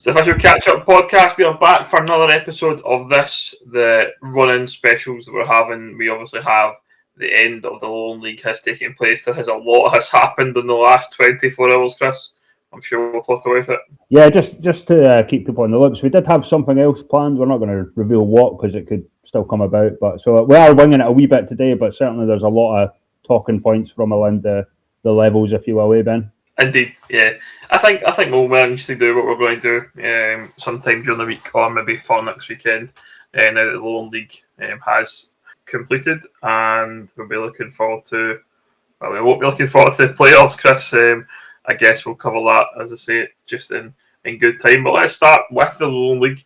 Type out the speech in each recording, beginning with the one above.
So, official Catchup podcast. We are back for another episode of this, the run-in specials that we're having. We obviously have the end of the Lowland League has taken place. There has a lot has happened in the last 24 hours, Chris. I'm sure we'll talk about it. Yeah, just to keep people on the loops, we did have something else planned. We're not going to reveal what because it could still come about. But so we are winging it a wee bit today. But certainly there's a lot of talking points from around the levels, if you will, Ben. Indeed, yeah. I think we'll manage to do what we're going to do sometime during the week or maybe for next weekend. Now that the Lowland League has completed, and we'll be looking forward to. Well, we won't be looking forward to the playoffs, Chris. I guess we'll cover that, as I say, just in good time. But let's start with the Lowland League.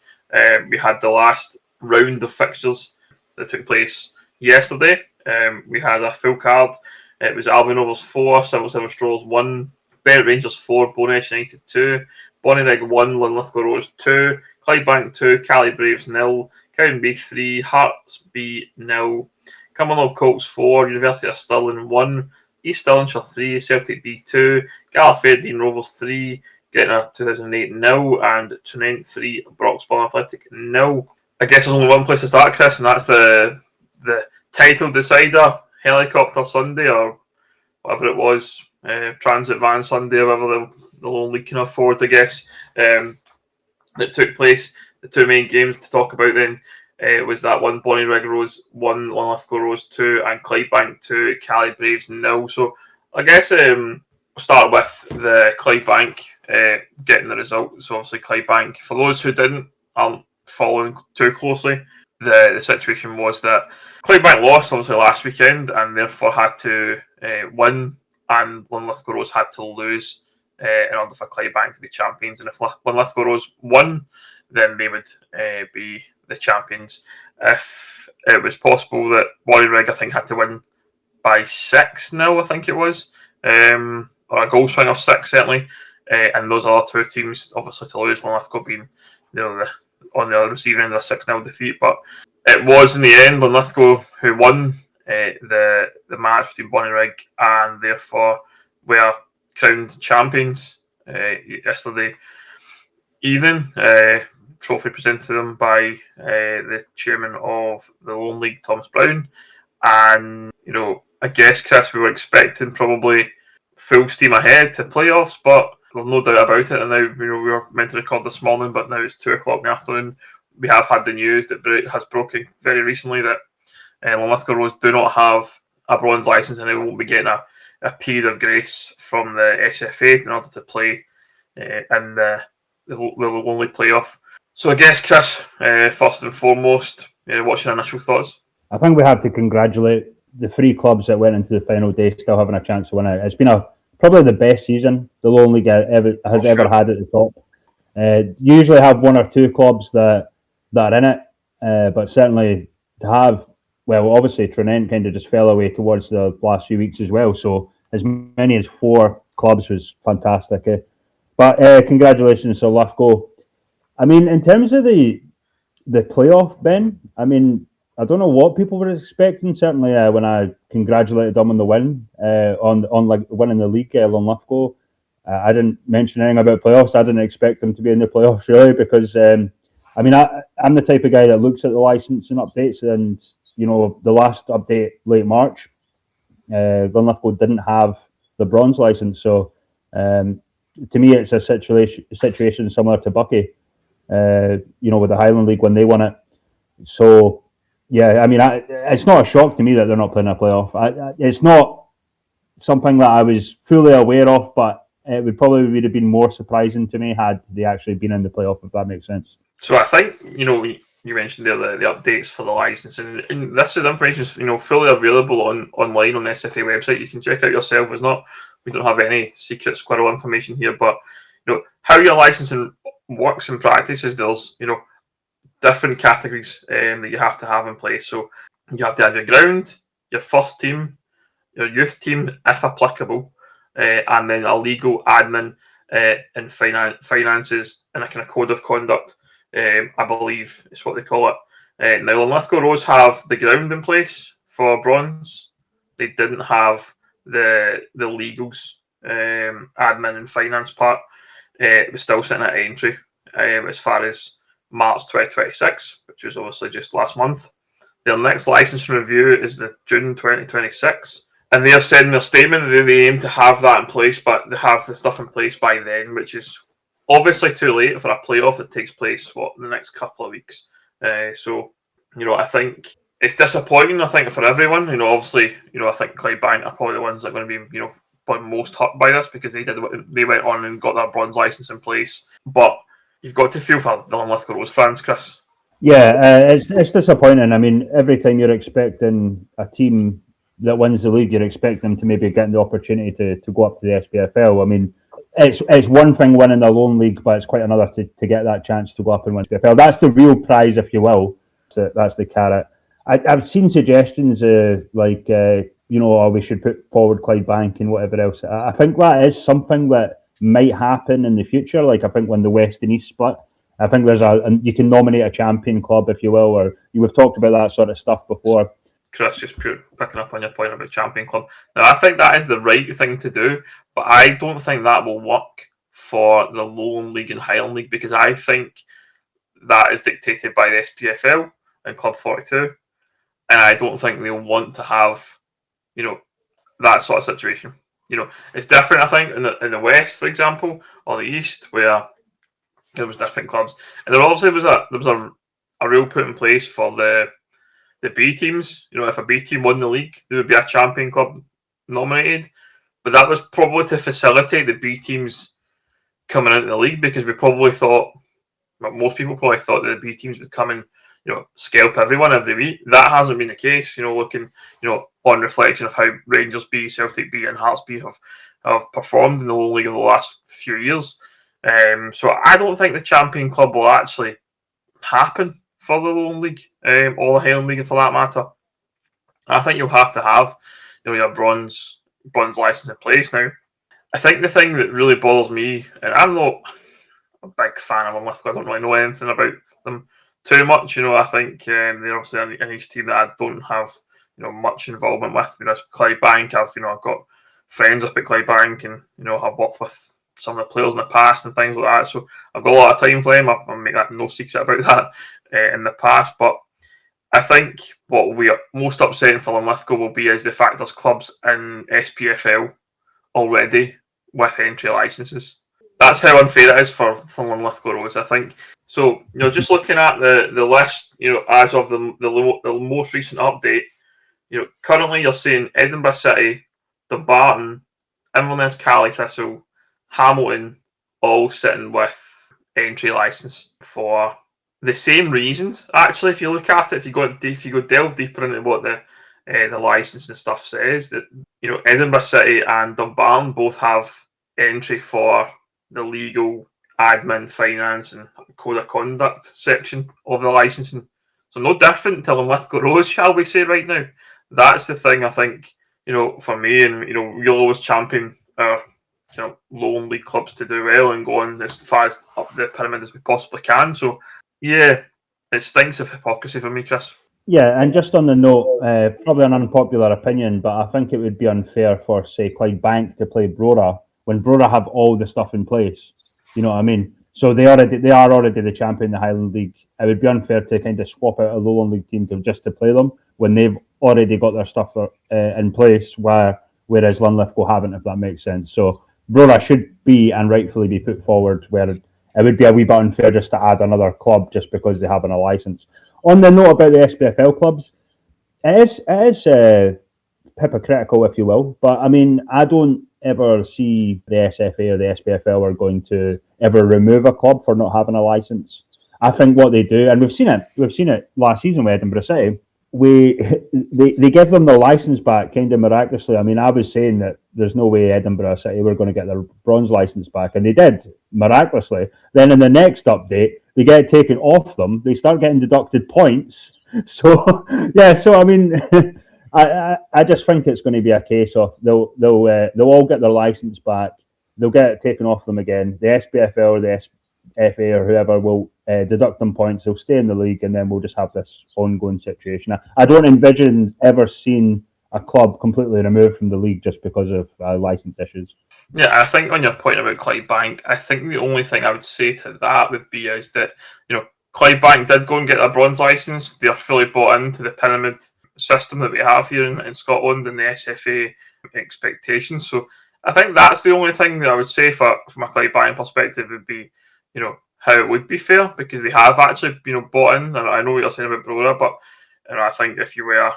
We had the last round of fixtures that took place yesterday. We had a full card. It was Albion Rovers 4, Civil Straws 1, Bennett Rangers 4, Bonesh United 2, Bonnyrigg 1, Linlithgow Rose 2, Clydebank 2, Cali Braves 0, Cowdenbeath 3, Hearts B 0, Cumbernauld Colts 4, University of Stirling 1, East Stirlingshire 3, Celtic B 2, Galliferdine Rovers 3, Gretna 2008 0, and Trinent 3, Broxbourne Athletic 0. I guess there's only one place to start, Chris, and that's the title decider, Helicopter Sunday, or whatever it was, Transit Van Sunday, or whatever the Lowland League can afford, I guess, that took place. The two main games to talk about then was that one, Bonnyrigg Rose 1, Linlithgow Rose 2, and Clydebank 2, Cali Braves 0. So I guess we'll start with the Clydebank getting the result. So obviously Clydebank, for those who aren't following too closely, the situation was that Clydebank lost obviously last weekend and therefore had to win, and Linlithgow Rose had to lose in order for Clydebank to be champions. And if Linlithgow Rose won, then they would be the champions. If it was possible that Bonnyrigg, I think, had to win by 6-0, I think it was, or a goal swing of 6 certainly, and those other two teams obviously to lose, Linlithgow being on the receiving end of a 6-0 defeat. But it was in the end Linlithgow who won the match between Bonnyrigg, and therefore were crowned champions yesterday evening. Trophy presented to them by the chairman of the Lowland League, Thomas Brown. And, I guess, Chris, we were expecting probably full steam ahead to playoffs, but there's no doubt about it. And now, we were meant to record this morning, but now it's 2 o'clock in the afternoon. We have had the news that has broken very recently that Linlithgow Rose do not have a bronze licence, and they won't be getting a period of grace from the SFA in order to play in the Lowland League playoff. So I guess, Chris, first and foremost, what's your initial thoughts? I think we have to congratulate the 3 clubs that went into the final day still having a chance to win it. It's been probably the best season the Lowland League has ever had at the top. Usually have 1 or 2 clubs that are in it, but certainly to have, well, obviously Trinent kind of just fell away towards the last few weeks as well. So as many as 4 clubs was fantastic. But congratulations to Lithgow. I mean, in terms of the playoff, Ben, I mean, I don't know what people were expecting. Certainly, when I congratulated them on the win, on like winning the league, Lithgow, I didn't mention anything about playoffs. I didn't expect them to be in the playoffs really, because I mean, I'm the type of guy that looks at the licensing updates, and the last update late March, Linlithgow didn't have the bronze license, so to me, it's a situation similar to Bucky. With the Highland League when they won it. So, yeah, I mean, it's not a shock to me that they're not playing a playoff. It's not something that I was fully aware of, but it would have been more surprising to me had they actually been in the playoff, if that makes sense. So I think, you mentioned there the updates for the licence, and this is information fully available online on the SFA website. You can check out yourself. We don't have any secret squirrel information here, but how your licensing works in practice is there's different categories that you have to have in place. So you have to have your ground, your first team, your youth team if applicable, and then a legal, admin, and finances, and a kind of code of conduct. I believe is what they call it. Now Linlithgow Rose have the ground in place for bronze. They didn't have the legals, admin and finance part. It was still sitting at entry. as far as March 2026, which was obviously just last month. Their next licence review is the June 2026. And they have said in their statement that they aim to have that in place, but they have the stuff in place by then, which is obviously too late for a playoff that takes place, in the next couple of weeks. So, I think it's disappointing, I think, for everyone. Obviously, I think Clydebank are probably the ones that are going to be, probably most hurt by this because they went on and got their bronze licence in place. But you've got to feel for the Linlithgow Rose fans, Chris. Yeah, it's disappointing. I mean, every time you're expecting a team that wins the league, you're expecting them to maybe get the opportunity to go up to the SPFL. I mean, it's one thing winning the Lowland League, but it's quite another to get that chance to go up and win SPFL. That's the real prize, if you will. That's the carrot. I've seen suggestions we should put forward Clydebank and whatever else. I think that is something that might happen in the future. Like I think when the West and East split, I think you can nominate a champion club, if you will, or we've talked about that sort of stuff before. Chris, just picking up on your point about champion club. Now, I think that is the right thing to do, but I don't think that will work for the Lowland League and Highland League because I think that is dictated by the SPFL and Club 42, and I don't think they'll want to have, that sort of situation. It's different, I think, in the West, for example, or the East, where there was different clubs, and there obviously was a rule put in place for the B teams. If a B team won the league, there would be a champion club nominated, but that was probably to facilitate the B teams coming into the league because we probably thought, most people probably thought that the B teams would come and scalp everyone every week. That hasn't been the case. Looking on reflection of how Rangers B, Celtic B, and Hearts B have performed in the Lowland League in the last few years. So I don't think the champion club will actually happen for the Lowland League or the Highland League for that matter. I think you'll have to have your bronze licence in place now. I think the thing that really bothers me, and I'm not a big fan of Linlithgow, I don't really know anything about them too much. I think they're obviously an East team that I don't have much involvement with. Clydebank, I've got friends up at Clydebank, and I've worked with some of the players in the past and things like that. So I've got a lot of time for them. I'll make that no secret about that in the past. But I think what we are most upsetting for Linlithgow will be is the fact there's clubs in SPFL already with entry licences. That's how unfair it is for Linlithgow Rose, I think. So, just looking at the list, as of the most recent update, currently you're seeing Edinburgh City, Dumbarton, Inverness, Cali Thistle, Hamilton, all sitting with entry licence for the same reasons. Actually, if you look at it, if you go delve deeper into what the licence and stuff says, that Edinburgh City and Dumbarton both have entry for the legal, admin, finance, and code of conduct section of the licensing. So no different to Linlithgow Rose, shall we say, right now. That's the thing I think, for me, and we'll always champion our Lowland League clubs to do well and go on as far as up the pyramid as we possibly can. So yeah, it stinks of hypocrisy for me, Chris. Yeah, and just on the note, probably an unpopular opinion, but I think it would be unfair for, say, Clydebank to play Brora when Brora have all the stuff in place. You know what I mean? So they are already the champion in the Highland League. It would be unfair to kind of swap out a Lowland League team to play them when they've already got their stuff in place, whereas Linlithgow haven't, if that makes sense. So Brora should be and rightfully be put forward, where it would be a wee bit unfair just to add another club just because they have a license. On the note about the SPFL clubs, it is hypocritical, if you will, but I mean, I don't ever see the SFA or the SPFL are going to ever remove a club for not having a license. I think what they do, and we've seen it last season with Edinburgh City, they give them the license back kind of miraculously. I mean, I was saying that there's no way Edinburgh City were going to get their bronze license back, and they did miraculously. Then in the next update, they get it taken off them. They start getting deducted points. So yeah, so I mean, I just think it's going to be a case of they'll all get their license back. They'll get it taken off them again. The SPFL or the FA or whoever will deduct them points. They'll stay in the league, and then we'll just have this ongoing situation. I don't envision ever seeing a club completely removed from the league just because of licence issues. Yeah, I think on your point about Clydebank, I think the only thing I would say to that would be is that, Clydebank did go and get a bronze licence. They are fully bought into the pyramid system that we have here in Scotland and the SFA expectations. So I think that's the only thing that I would say from a Clydebank perspective would be, how it would be fair, because they have actually, bought in. And I know what you're saying about Brora, but I think if you were,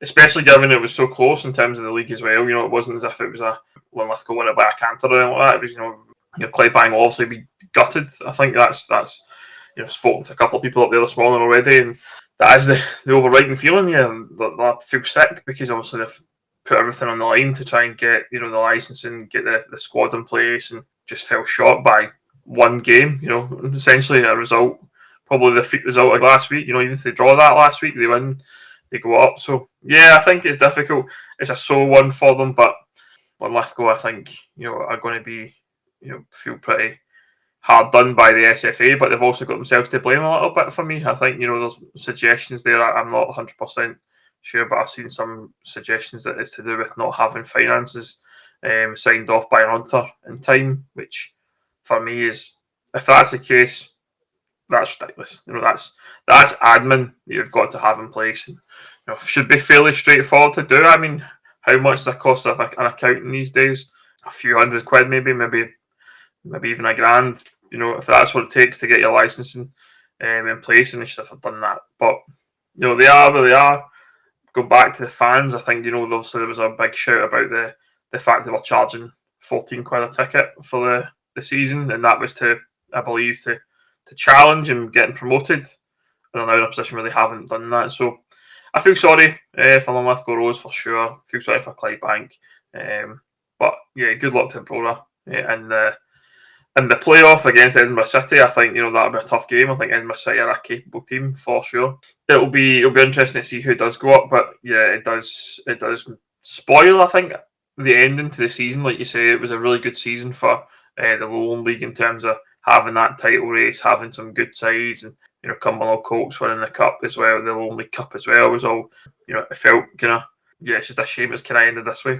especially given it was so close in terms of the league as well, it wasn't as if it was a Linlithgow win it by a canter or anything like that. It was, Clydebank will obviously be gutted. I think that's spoken to a couple of people up there this morning already, and that is the overriding feeling. Yeah, they feel sick because obviously they've put everything on the line to try and get the licensing, get the squad in place, and just fell short by one game. Essentially a result, probably the freak result of last week. Even if they draw that last week, they win, they go up. So yeah, I think it's difficult. It's a sore one for them, but Linlithgow, I think, are going to be, feel pretty hard done by the SFA, but they've also got themselves to blame a little bit for me. I think, there's suggestions there. I'm not 100% sure, but I've seen some suggestions that it's to do with not having finances signed off by an auditor in time, which for me is, if that's the case, that's ridiculous. That's admin that you've got to have in place, and should be fairly straightforward to do. I mean, how much does it cost an accountant these days? A few £100, maybe even £1,000. If that's what it takes to get your licensing in place, and they should have done that. But they are where they are. Go back to the fans. I think obviously there was a big shout about the fact they were charging £14 a ticket for the season, and that was to, I believe, to challenge and getting promoted. And they're now in a position where they haven't done that. So I feel sorry for Linlithgow Rose for sure. I feel sorry for Clydebank. But yeah, good luck to Brora and the playoff against Edinburgh City. I think that'll be a tough game. I think Edinburgh City are a capable team for sure. It'll be interesting to see who does go up. But yeah, it does spoil, I think, the ending to the season. Like you say, it was a really good season for the Lowland League in terms of having that title race, having some good sides, and Cumbernauld Colts winning the cup as well. The Lowland League Cup as well was all it felt it's just a shame it's kind of ended this way.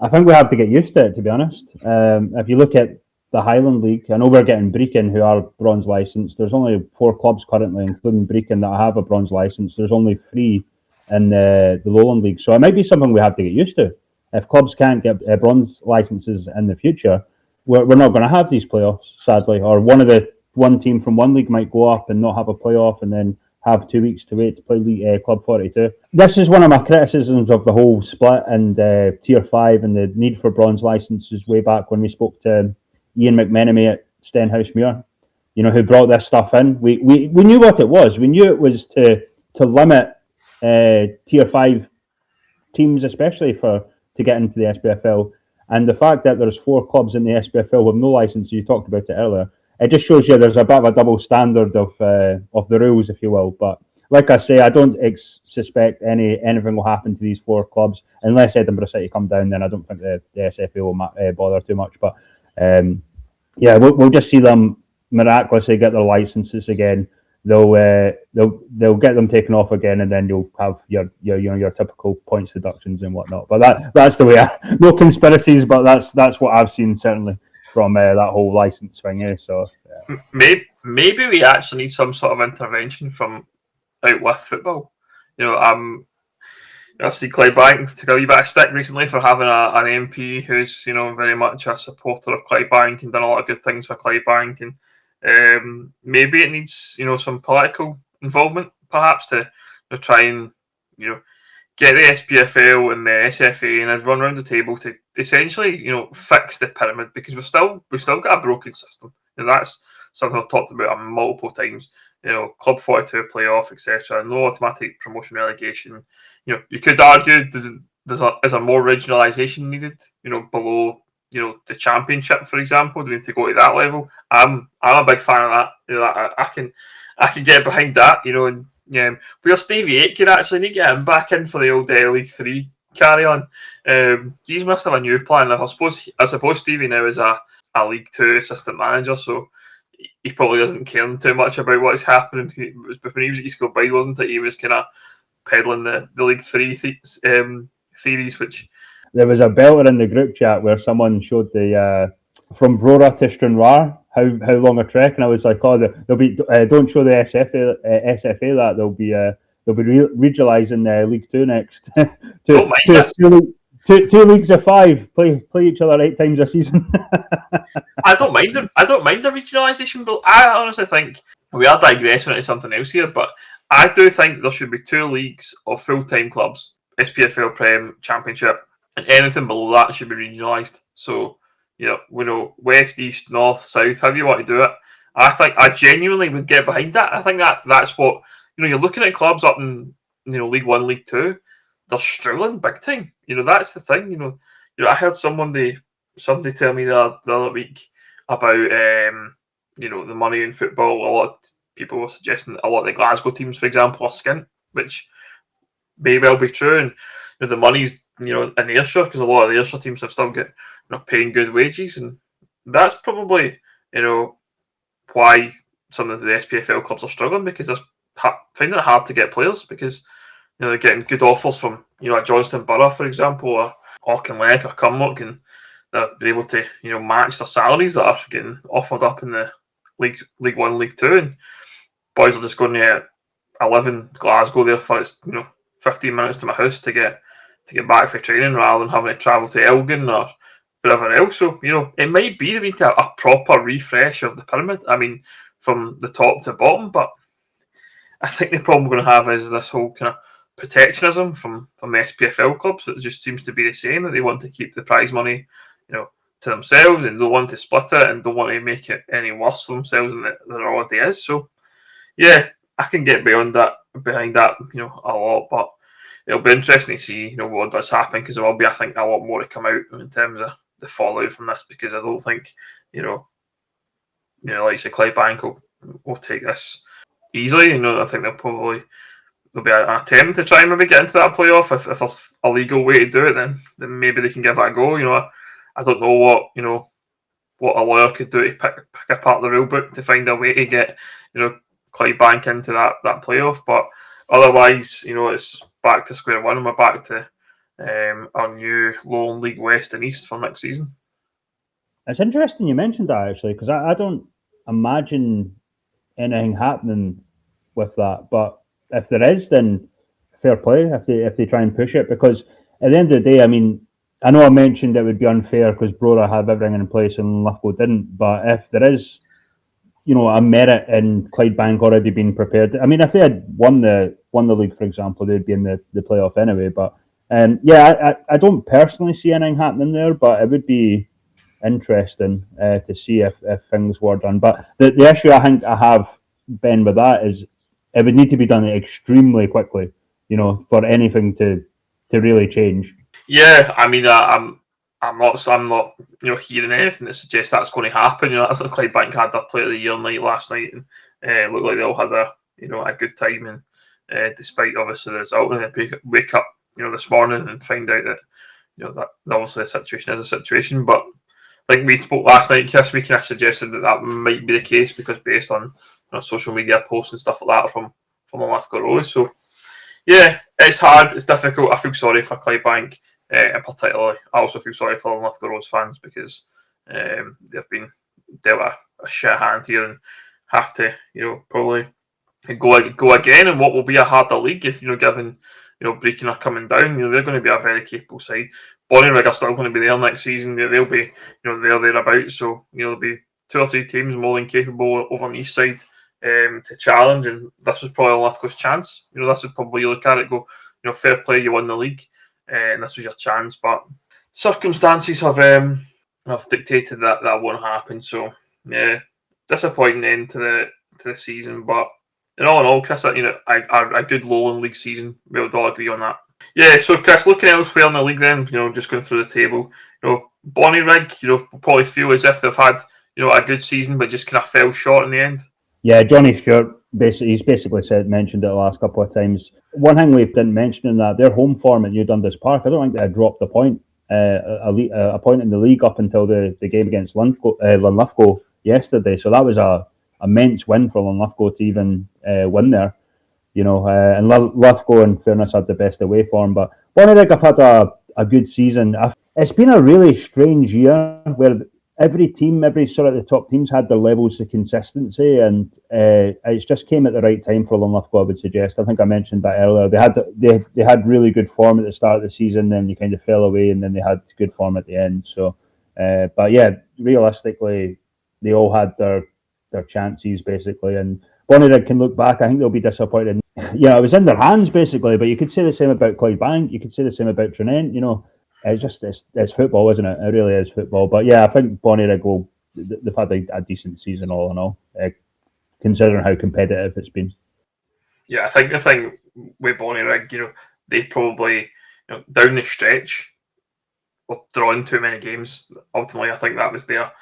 I think we have to get used to it, to be honest. If you look at the Highland League, I know we're getting Brechin, who are bronze licensed. There's only 4 clubs currently, including Brechin, that have a bronze license. There's only 3 in the Lowland League, so it might be something we have to get used to. If clubs can't get bronze licenses in the future, we're not going to have these playoffs, sadly. Or one team from one league might go up and not have a playoff, and then have 2 weeks to wait to play Club 42. This is one of my criticisms of the whole split and Tier 5 and the need for bronze licenses way back when we spoke to Ian McMenemy at Stenhousemuir, who brought this stuff in. We knew what it was. We knew it was to limit Tier 5 teams, especially to get into the SPFL. And the fact that there's 4 clubs in the SPFL with no license, you talked about it earlier, it just shows you there's a bit of a double standard of the rules, if you will. But like I say, I don't suspect anything will happen to these 4 clubs unless Edinburgh City come down. Then I don't think the SFA will bother too much. But yeah, we'll just see them miraculously get their licenses again. They'll get them taken off again, and then you'll have your typical points deductions and whatnot. But that's the way. No conspiracies, but that's what I've seen certainly from that whole license thing. So maybe we actually need some sort of intervention from out with football. I've seen Clydebank took a wee bit of stick recently for having an MP who's very much a supporter of Clydebank and done a lot of good things for Clydebank, and maybe it needs some political involvement perhaps to try and get the SPFL and the SFA and everyone around the table to essentially fix the pyramid, because we've still got a broken system, and that's something I've talked about multiple times. Club 42 playoff, etc. No automatic promotion relegation. You could argue is a more regionalisation needed. Below the championship, for example. Do we need to go to that level? I'm a big fan of that. I can get behind that. And where Stevie Aitken actually need to get him back in for the old League 3 carry on. He must have a new plan. I suppose Stevie now is a League 2 assistant manager, so he probably doesn't care too much about what's happening. When he was at East Kilbride, wasn't it? He was kind of peddling the League Three theories, which there was a belter in the group chat where someone showed the from Brora to Stranraer how long a trek, and I was like, oh, they'll be don't show the SFA that they'll be regionalising League Two next. Two leagues of five play each other 8 times a season. I don't mind the regionalisation, but I honestly think we are digressing into something else here. But I do think there should be 2 leagues of full-time clubs: SPFL, Prem, Championship, and anything below that should be regionalised. So we know west, east, north, south, however you want to do it. I think I genuinely would get behind that. I think that's what you're looking at clubs up in League One, League Two. They're struggling big time. That's the thing. I heard somebody tell me the other week about the money in football. A lot of people were suggesting a lot of the Glasgow teams, for example, are skint, which may well be true. And the money's in Ayrshire, because a lot of the Ayrshire teams have still got paying good wages, and that's probably why some of the SPFL clubs are struggling, because they're finding it hard to get players, because they're getting good offers from a Johnston Borough, for example, or Auchinleck or Cumnock, and they're able to match their salaries that are getting offered up in the League One, League Two, and boys are just going to I live in Glasgow, therefore it's 15 minutes to my house to get back for training, rather than having to travel to Elgin or wherever else. So it might be we need a proper refresh of the pyramid. I mean, from the top to bottom, but I think the problem we're going to have is this whole kind of protectionism from the SPFL clubs. It just seems to be the same, that they want to keep the prize money, to themselves, and don't want to split it, and don't want to make it any worse for themselves than it already is. So, yeah, I can get behind that, a lot, but it'll be interesting to see, what does happen, because there will be, I think, a lot more to come out in terms of the fallout from this, because I don't think, like say Clydebank will take this easily. I think there'll be an attempt to try and maybe get into that playoff. If there's a legal way to do it, then maybe they can give it a go. I don't know what a lawyer could do to pick apart the rule book to find a way to get Clydebank into that playoff. But otherwise, it's back to square one, and we're back to our new Lowland League West and East for next season. It's interesting you mentioned that, actually, because I don't imagine anything happening with that. But if there is, then fair play if they try and push it, because at the end of the day, I mean, I know I mentioned it would be unfair because Brora have everything in place and Lithgow didn't, but if there is, a merit in Clydebank already being prepared, I mean, if they had won the league, for example, they'd be in the playoff anyway. But I don't personally see anything happening there, but it would be interesting to see if things were done. But the issue I think I have, Ben, with that is it would need to be done extremely quickly, for anything to really change. Yeah, I mean, I'm not hearing anything that suggests that's going to happen. I think Clydebank had their Player of the Year night last night, and it looked like they all had a good time. And despite obviously the result, and they wake up this morning and find out that that obviously the situation is a situation. But like we spoke last night, Chris, we kind of suggested that might be the case, because based on social media posts and stuff like that from the Lithgow Rose. So yeah, it's hard, it's difficult. I feel sorry for Clydebank. In particular, I also feel sorry for the Lithgow Rose fans, because they've been dealt a shit hand here and have to, probably go again in what will be a harder league. If given Brecon are coming down, they're going to be a very capable side. Bonnyrigg are still going to be there next season. They'll be thereabouts. So there'll be 2 or 3 teams more than capable over on the east side to challenge, and this was probably Lithgow's chance. This would probably, you look at it, go, fair play, you won the league. And this was your chance, but circumstances have dictated that won't happen. So yeah, disappointing end to the season. But in all, Chris, a good Lowland League season. We would all agree on that. Yeah. So Chris, looking elsewhere in the league, then just going through the table, Bonnyrigg, will probably feel as if they've had a good season, but just kind of fell short in the end. Yeah, Johnny Stewart, he's basically mentioned it the last couple of times. One thing we didn't mention in that, their home form at New Dundas Park, I don't think they had dropped a point in the league up until the game against Linlithgow yesterday. So that was a immense win for Linlithgow to even win there. And Lithgow, in fairness, had the best away form. But Bonnyrigg have had a good season. It's been a really strange year where every team, every sort of the top teams had their levels of consistency, and it's just came at the right time for Lithgow, I would suggest. I think I mentioned that earlier. They had really good form at the start of the season, then they kind of fell away, and then they had good form at the end. So, but yeah, realistically, they all had their chances basically, and Bonnyrigg can look back. I think they'll be disappointed. Yeah, it was in their hands basically, but you could say the same about Clydebank. You could say the same about Trinent. It's football, isn't it? It really is football. But yeah, I think Bonnyrigg they've had a decent season all in all, considering how competitive it's been. Yeah, I think the thing with Bonnyrigg, they probably, down the stretch, were drawing too many games. Ultimately, I think that was their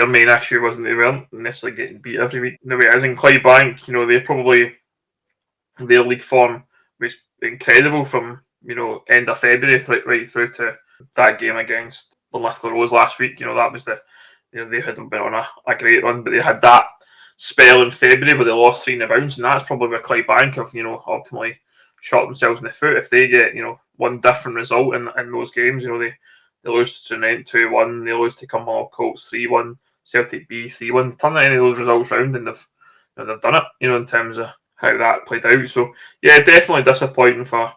main issue, wasn't they weren't necessarily getting beat every week. The way it is in Clydebank, they probably, their league form was incredible from end of February right through to that game against the Lithgow Rose last week. That was they had been on a great run, but they had that spell in February where they lost 3 in the bounce, and that's probably where Clydebank have ultimately shot themselves in the foot. If they get one different result in those games, they lose to Trinent 2-1, they lose to Cumbernauld Colts 3-1, Celtic B 3-1. They turn any of those results round, and they've done it. In terms of how that played out. So yeah, definitely disappointing for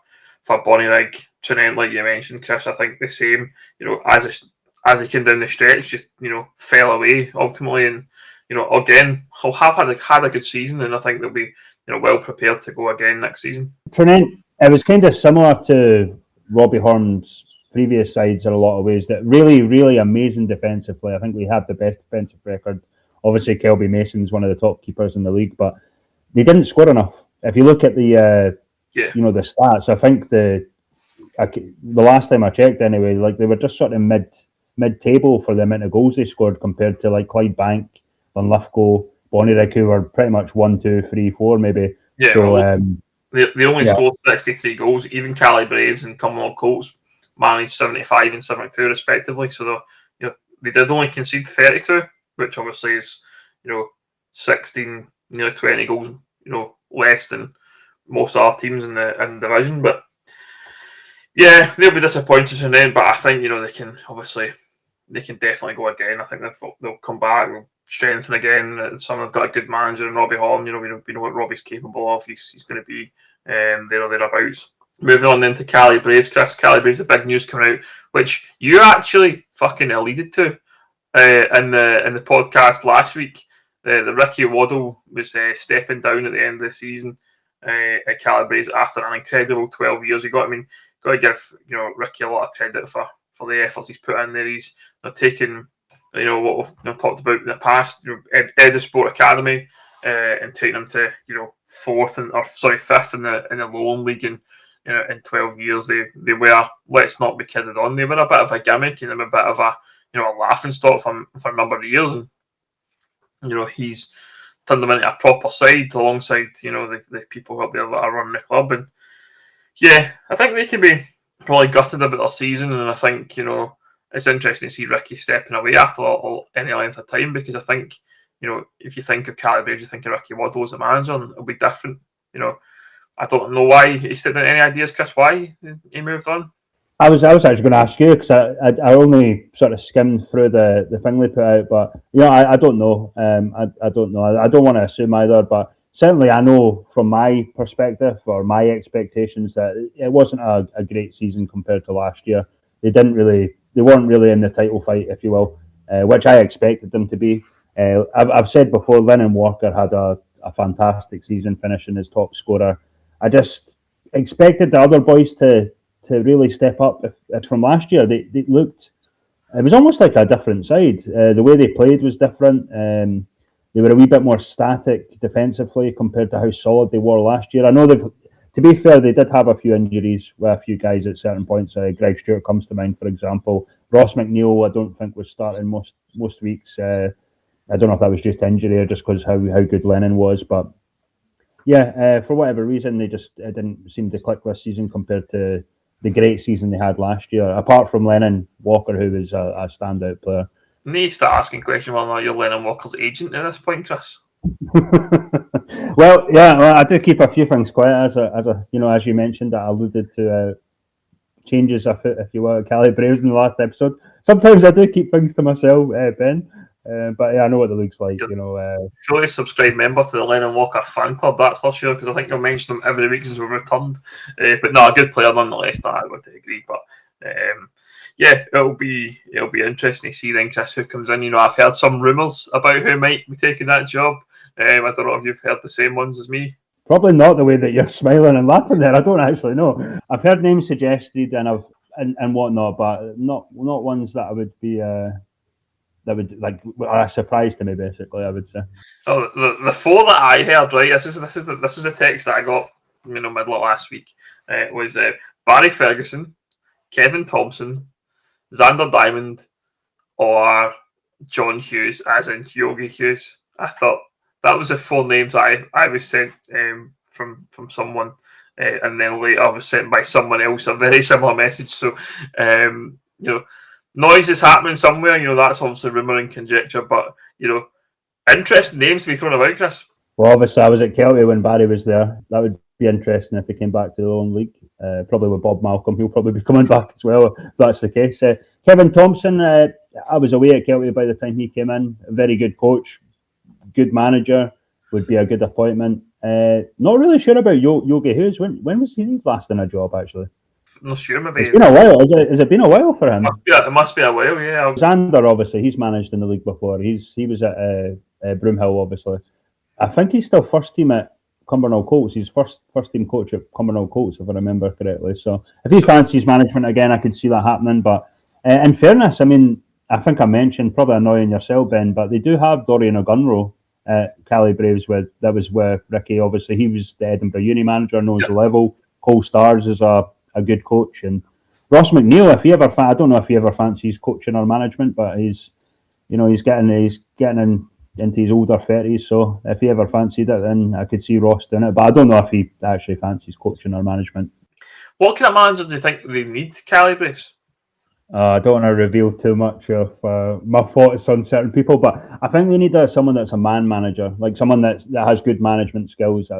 Bonnyrigg. Trinent, like you mentioned, Chris, I think the same. As they came down the stretch, just fell away ultimately, and again, he'll have had a good season, and I think they'll be well prepared to go again next season. Trinent, it was kind of similar to Robbie Horn's previous sides in a lot of ways. That really, really amazing defensively. I think we had the best defensive record. Obviously, Kelby Mason's one of the top keepers in the league, but they didn't score enough. If you look at the the stats, I think the last time I checked anyway, like they were just sort of mid table for the amount of goals they scored compared to like Clydebank, Lithgow, Bonnyrigg, who were pretty much 1, 2, 3, 4 maybe. Yeah, so, they only scored 63 goals. Even Cali Braves and Cumbernauld Colts managed 75 and 72 respectively. So they did only concede 32, which obviously is 16, nearly 20 goals, less than most other teams in the division. But yeah, they'll be disappointed in the end. But I think they can definitely go again. I think they'll come back, they'll strengthen again. Some have got a good manager in Robbie Horn. We know what Robbie's capable of. He's going to be there or thereabouts. Moving on then to Cali Braves, Chris. Cali Braves, the big news coming out, which you actually fucking alluded to in the podcast last week. The Ricky Waddle was stepping down at the end of the season at Cali Braves after an incredible 12 years. Got to give Ricky a lot of credit for the efforts he's put in there. He's taken what we've talked about in the past, Sport Academy, and taking them to fifth in the Lowland League in 12 years. They were, let's not be kidded on, they were a bit of a gimmick and they were a bit of a a laughing stock for a number of years, and he's turned them into a proper side alongside the people up there that are running the club. And yeah, I think they can be probably gutted about their season, and I think it's interesting to see Ricky stepping away after any length of time, because I think if you think of Cali Braves, you think of Ricky Waddle as a manager, and it'll be different. I don't know why he said. Any ideas, Chris? Why he moved on? I was actually going to ask you, because I only sort of skimmed through the thing they put out, but I don't know. I don't know. I don't want to assume either, but certainly I know from my perspective or my expectations that it wasn't a great season compared to last year. They weren't really in the title fight, if you will, which I expected them to be. I've said before, Lennon Walker had a fantastic season, finishing as top scorer. I just expected the other boys to really step up. If from last year, they looked, it was almost like a different side. The way they played was different. They were a wee bit more static defensively compared to how solid they were last year. I know to be fair, they did have a few injuries with a few guys at certain points. Greg Stewart comes to mind, for example. Ross McNeil, I don't think was starting most weeks. I don't know if that was just injury or just because how good Lennon was, but yeah, for whatever reason, it didn't seem to click this season compared to the great season they had last year. Apart from Lennon Walker, who was a standout player. Need to start asking questions whether or not you're Lennon Walker's agent at this point, Chris. Well, yeah, well, I do keep a few things quiet as you mentioned, that I alluded to changes afoot, if you will, at Cali Braves in the last episode. Sometimes I do keep things to myself, Ben. But yeah, I know what the league's like. You're fully subscribed member to the Lennon Walker fan club, that's for sure, because I think you'll mention him every week since we've returned. But no, a good player nonetheless. No, I would agree. But yeah, it'll be interesting to see then, Chris, who comes in. I've heard some rumours about who might be taking that job. I don't know if you've heard the same ones as me. Probably not the way that you're smiling and laughing there. I don't actually know. I've heard names suggested and whatnot, but not ones that I would be that would are a surprise to me. Basically, I would say. Oh, the four that I heard, right? This is the text that I got, middle of last week. It was Barry Ferguson, Kevin Thompson, Xander Diamond, or John Hughes, as in Yogi Hughes. I thought that was the four names I was sent from someone, and then later I was sent by someone else a very similar message. So, noise is happening somewhere. That's obviously rumour and conjecture, but interesting names to be thrown about, Chris. Well, obviously, I was at Kelty when Barry was there. That would be interesting if he came back to the Lowland League. Probably with Bob Malcolm, he'll probably be coming back as well, if that's the case. Kevin Thompson, I was away at Kelty by the time he came in. A very good coach, good manager, would be a good appointment. Not really sure about Yogi Hughes. When was he last in a job, actually? I'm not sure, maybe. It's been a while. Has it been a while for him? It must be a while, yeah. Xander, obviously, he's managed in the league before. He was at Broomhill, obviously. I think he's still first team at Cumbernauld Colts. He's first team coach at Cumbernauld Colts, if I remember correctly. So if he fancies management again, I could see that happening. But in fairness, I mean, I think I mentioned, probably annoying yourself, Ben, but they do have Dorian O'Gunroe at Cali Braves. That was with Ricky. Obviously, he was the Edinburgh Uni manager, knows the level. Cole Stars is a good coach, and Ross McNeil, if he ever, I don't know if he ever fancies coaching or management, but he's getting into his older 30s, so if he ever fancied it, then I could see Ross doing it. But I don't know if he actually fancies coaching or management. What kind of managers do you think they need, Cali Braves? I don't want to reveal too much of my thoughts on certain people, but I think we need someone that's a man manager, like someone that has good management skills.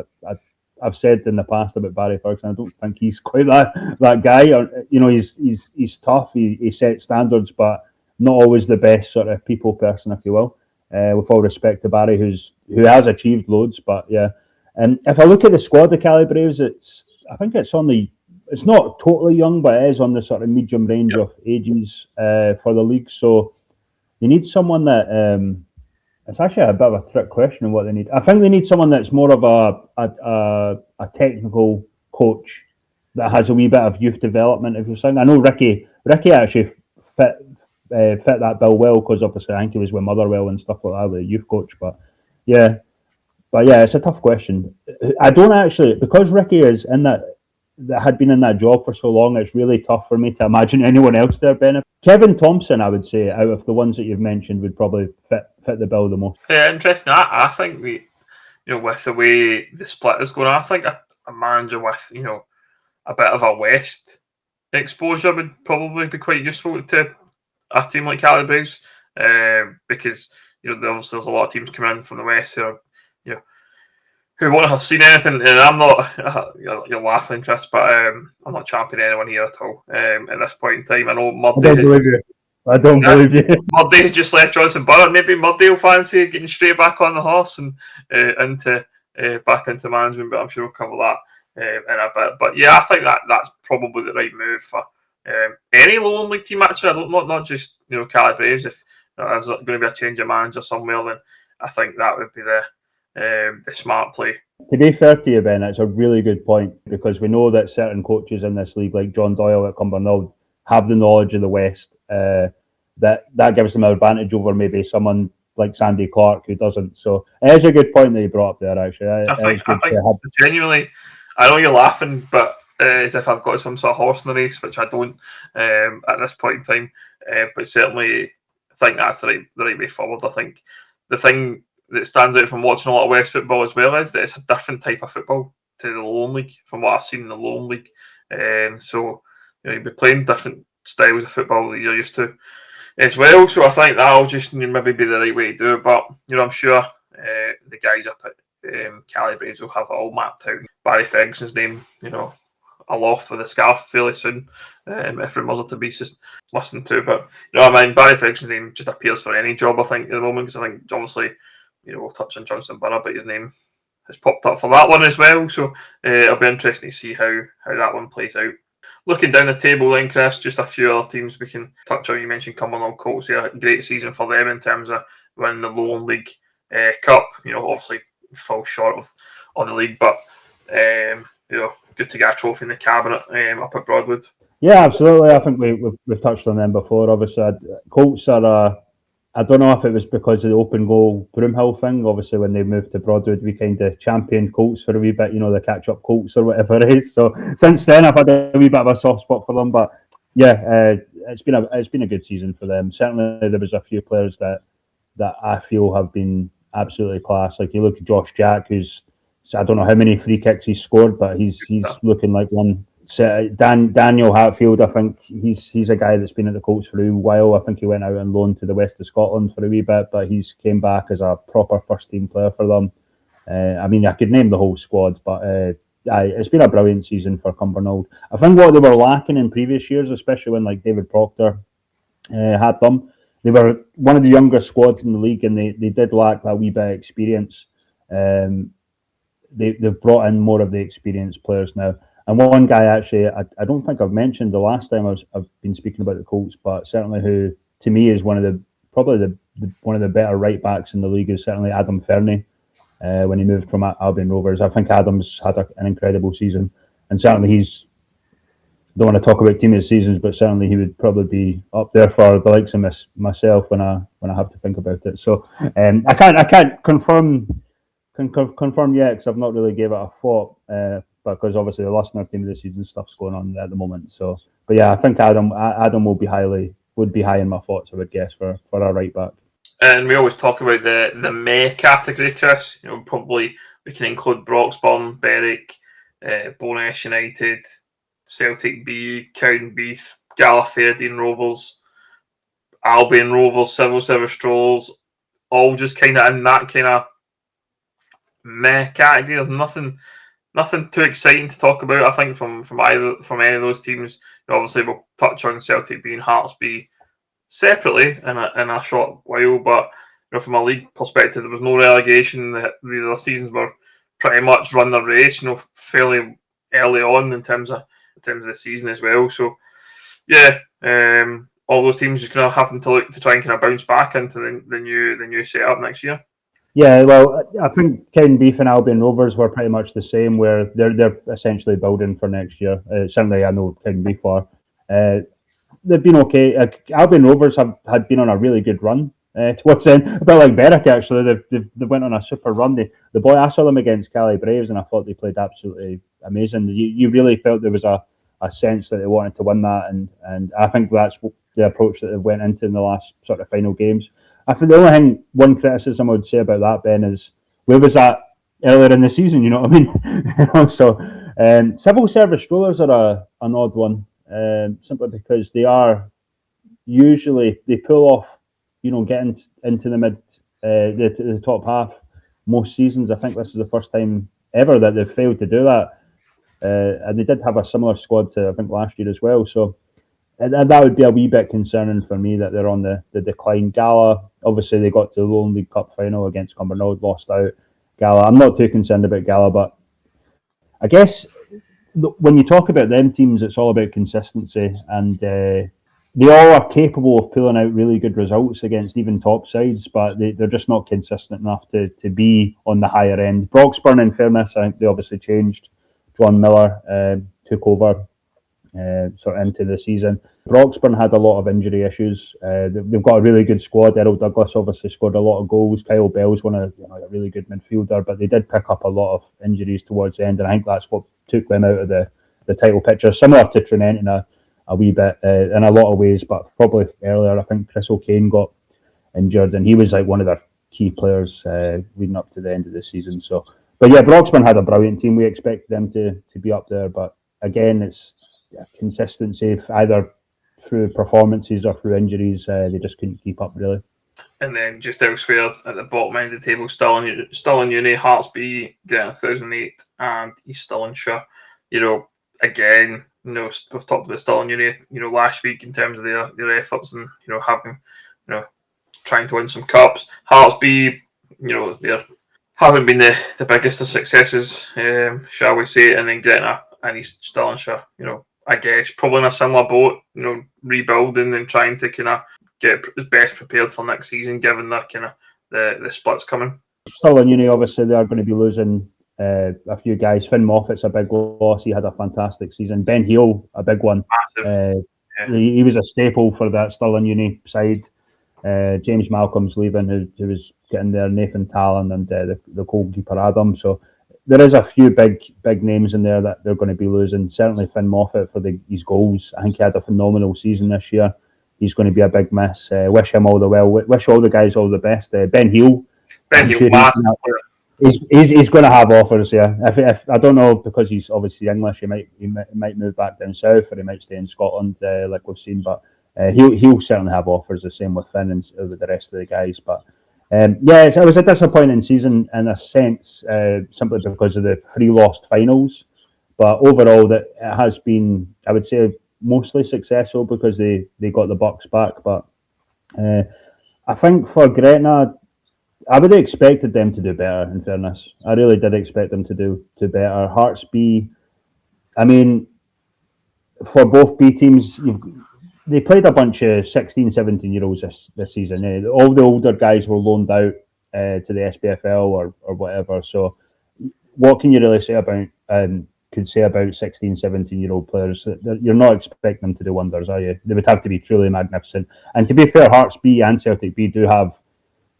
I've said in the past about Barry Ferguson, I don't think he's quite that guy. He's tough. He sets standards, but not always the best sort of people person, if you will. With all respect to Barry, who has achieved loads, but yeah. And if I look at the squad, the Cali Braves, I think it's not totally young, but it is on the sort of medium range of ages for the league. So you need someone that it's actually a bit of a trick question on what they need. I think they need someone that's more of a technical coach that has a wee bit of youth development. If you're saying, I know Ricky actually fit that bill well, because obviously I think he was with Motherwell and stuff like that, with a youth coach. But yeah, it's a tough question. I don't actually, because Ricky is in that had been in that job for so long, it's really tough for me to imagine anyone else there benefit. Kevin Thompson, I would say, out of the ones that you've mentioned, would probably fit the bill the most. Yeah, interesting. I think with the way the split is going, I think a manager with a bit of a West exposure would probably be quite useful to a team like Cali Braves, because obviously there's a lot of teams coming in from the West who won't have seen anything. And I'm not. You're laughing, Chris, but I'm not championing anyone here at all at this point in time. I know Murday. I don't believe you. Murday just left Johnson Barrett. Maybe Murday will fancy getting straight back on the horse and back into management. But I'm sure we'll cover that in a bit. But yeah, I think that's probably the right move for any Lowland League team. Actually, not just Cali Braves. If there's going to be a change of manager somewhere, then I think that would be the smart play. To be fair to you, Ben, it's a really good point, because we know that certain coaches in this league, like John Doyle at Cumbernauld, have the knowledge of the West. That gives them an advantage over maybe someone like Sandy Clark who doesn't. So it is a good point that you brought up there, actually. I think genuinely, I know you're laughing, but as if I've got some sort of horse in the race, which I don't at this point in time. But certainly, I think that's the right way forward. I think the thing that stands out from watching a lot of West football as well is that it's a different type of football to the Lowland League from what I've seen in the Lowland League. So you'll be playing different styles of football that you're used to as well. So I think that'll just maybe be the right way to do it. But I'm sure the guys up at Cali Braves will have it all mapped out. Barry Ferguson's name, aloft with a scarf fairly soon, if rumours are to be listened to. But Barry Ferguson's name just appears for any job, I think, at the moment, because I think obviously, we'll touch on Johnson Burrow, but his name has popped up for that one as well. So it'll be interesting to see how that one plays out. Looking down the table then, Chris, just a few other teams we can touch on. You mentioned Cumbernauld Colts here. Great season for them in terms of winning the Lowland League Cup. Obviously fall short of the league, but good to get a trophy in the cabinet up at Broadwood. Yeah, absolutely. I think we've touched on them before. Obviously, Colts are I don't know if it was because of the open goal Broomhill thing. Obviously, when they moved to Broadwood, we kind of championed Colts for a wee bit, the Catchup Colts or whatever it is. So since then, I've had a wee bit of a soft spot for them. But yeah, it's been a good season for them. Certainly, there was a few players that I feel have been absolutely class. Like you look at Josh Jack, who's I don't know how many free kicks he's scored, but he's looking like one. Daniel Hatfield, I think he's a guy that's been at the Colts for a while. I think he went out on loan to the west of Scotland for a wee bit, but he's came back as a proper first team player for them. I could name the whole squad, but it's been a brilliant season for Cumbernauld. I think what they were lacking in previous years, especially when like David Proctor had them, they were one of the younger squads in the league, and they did lack that wee bit of experience. They've brought in more of the experienced players now. And one guy actually, I don't think I've mentioned the last time I've been speaking about the Colts, but certainly who to me is one of the better right backs in the league is certainly Adam Fernie. When he moved from Albion Rovers, I think Adam's had an incredible season, and certainly don't want to talk about team of the seasons, but certainly he would probably be up there for the likes of myself when I have to think about it. So I can't confirm yet because I've not really gave it a thought. Because obviously the listener team of the season stuff's going on at the moment. So, but yeah, I think Adam would be high in my thoughts, I would guess, for our right back. And we always talk about the meh category, Chris. Probably we can include Broxburn, Berwick, Bowness United, Celtic B, Cowdenbeath, Galliferdine Rovers, Albion Rovers, Civil Service Strolls, all just kind of in that kind of meh category. There's nothing too exciting to talk about, I think, from any of those teams. Obviously, we'll touch on Celtic B and Hearts B separately in a short while, but from a league perspective, there was no relegation. The seasons were pretty much run their race, fairly early on in terms of the season as well. So, yeah, all those teams just kind of having to look to try and kind of bounce back into the new setup next year. Yeah, well, I think Cowdenbeath and Albion Rovers were pretty much the same, where they're essentially building for next year. Certainly, I know Cowdenbeath are. They've been okay. Albion Rovers had been on a really good run towards the end. A bit like Berwick, actually. They went on a super run. I saw them against Cali Braves, and I thought they played absolutely amazing. You really felt there was a sense that they wanted to win that, and I think that's the approach that they went into in the last sort of final games. I think the only one criticism I would say about that, Ben, is where was that earlier in the season? You know what I mean? So, civil service strollers are an odd one, simply because they are usually they pull off, getting into the the top half most seasons. I think this is the first time ever that they've failed to do that, and they did have a similar squad to I think last year as well. So. And that would be a wee bit concerning for me that they're on the decline. Gala, obviously, they got to the Lowland League Cup final against Cumbernauld, lost out. Gala, I'm not too concerned about Gala, but I guess when you talk about them teams, it's all about consistency, and they all are capable of pulling out really good results against even top sides, but they're just not consistent enough to be on the higher end. Broxburn, in fairness, I think they obviously changed. John Miller took over sort of into the season. Broxburn had a lot of injury issues. They've got a really good squad. Errol Douglas obviously scored a lot of goals. Kyle Bell's a really good midfielder, but they did pick up a lot of injuries towards the end, and I think that's what took them out of the title picture. Similar to Trinent in a wee bit in a lot of ways, but probably earlier. I think Chris O'Kane got injured, and he was like one of their key players leading up to the end of the season. So, but yeah, Broxburn had a brilliant team. We expected them to be up there, but again, it's consistency, either through performances or through injuries. They just couldn't keep up, really. And then just elsewhere at the bottom end of the table, Stirling Uni, Hearts B getting 1,008, and East Stirlingshire. Again, we've talked about Stirling Uni, last week in terms of their efforts and having, trying to win some cups. Hearts B, they're haven't been the biggest of successes, shall we say, and then getting an East Stirlingshire, I guess probably in a similar boat, rebuilding and trying to kind of get as best prepared for next season, given that kind of the splits coming. Stirling Uni, obviously, they are going to be losing a few guys. Finn Moffat's a big loss. He had a fantastic season. Ben Heal, a big one. Massive. He was a staple for that Stirling Uni side. James Malcolm's leaving, who was getting there. Nathan Talon and the goalkeeper Adam. So there is a few big names in there that they're going to be losing. Certainly Finn Moffat for his goals. I think he had a phenomenal season this year. He's going to be a big miss. Wish him all the well. Wish all the guys all the best. Ben Heal. He's going to have offers. Yeah. If I don't know, because he's obviously English, he might move back down south, or he might stay in Scotland, like we've seen. But he'll certainly have offers. The same with Finn and with the rest of the guys. But it was a disappointing season in a sense, simply because of the 3 lost finals. But overall, that it has been, I would say, mostly successful because they got the Bucks back. But I think for Gretna, I would have expected them to do better, in fairness. I really did expect them to do better. Hearts B, I mean, for both B teams, they played a bunch of 16, 17-year-olds this season. All the older guys were loaned out to the SPFL or whatever. So what can you really say about 16, 17-year-old players? You're not expecting them to do wonders, are you? They would have to be truly magnificent. And to be fair, Hearts B and Celtic B do have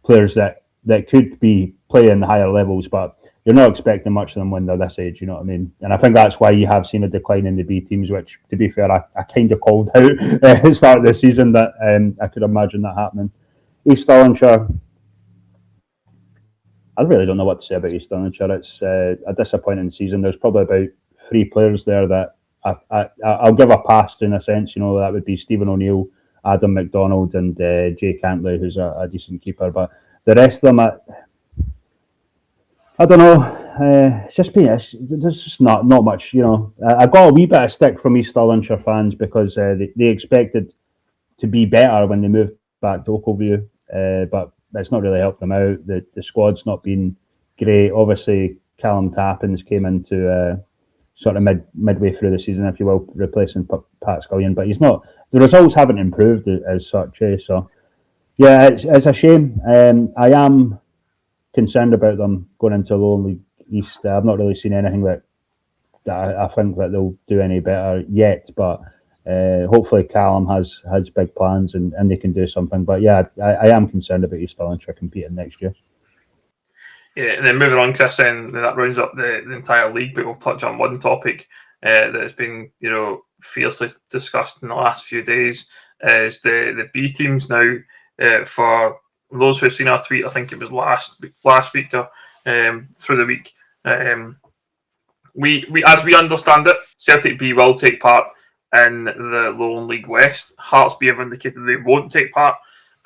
players that could be playing the higher levels, but you're not expecting much of them when they're this age, you know what I mean? And I think that's why you have seen a decline in the B teams, which, to be fair, I kind of called out at the start of the season that I could imagine that happening. East Stirlingshire, I really don't know what to say about East Stirlingshire. It's a disappointing season. There's probably about 3 players there that I'll give a pass to, in a sense. That would be Stephen O'Neill, Adam McDonald, and Jay Cantley, who's a decent keeper. But the rest of them, I don't know. It's just been. There's just not much. I got a wee bit of stick from East Stirlingshire fans because they expected to be better when they moved back to Oakview, but that's not really helped them out. The squad's not been great. Obviously, Callum Tappins came into sort of midway through the season, if you will, replacing Pat Scullion, but he's not. The results haven't improved as such. So. Yeah, it's a shame. I am concerned about them going into Lowland League East. I've not really seen anything that I think that they'll do any better yet, but hopefully Callum has big plans and they can do something. But yeah, I am concerned about East Stirlingshire competing next year. Yeah, and then moving on, Chris, and that rounds up the entire league, but we'll touch on one topic that has been, fiercely discussed in the last few days, is the B teams now. For those who've seen our tweet, I think it was last week or through the week. We as we understand it, Celtic B will take part in the Lowland League West. Hearts B have indicated they won't take part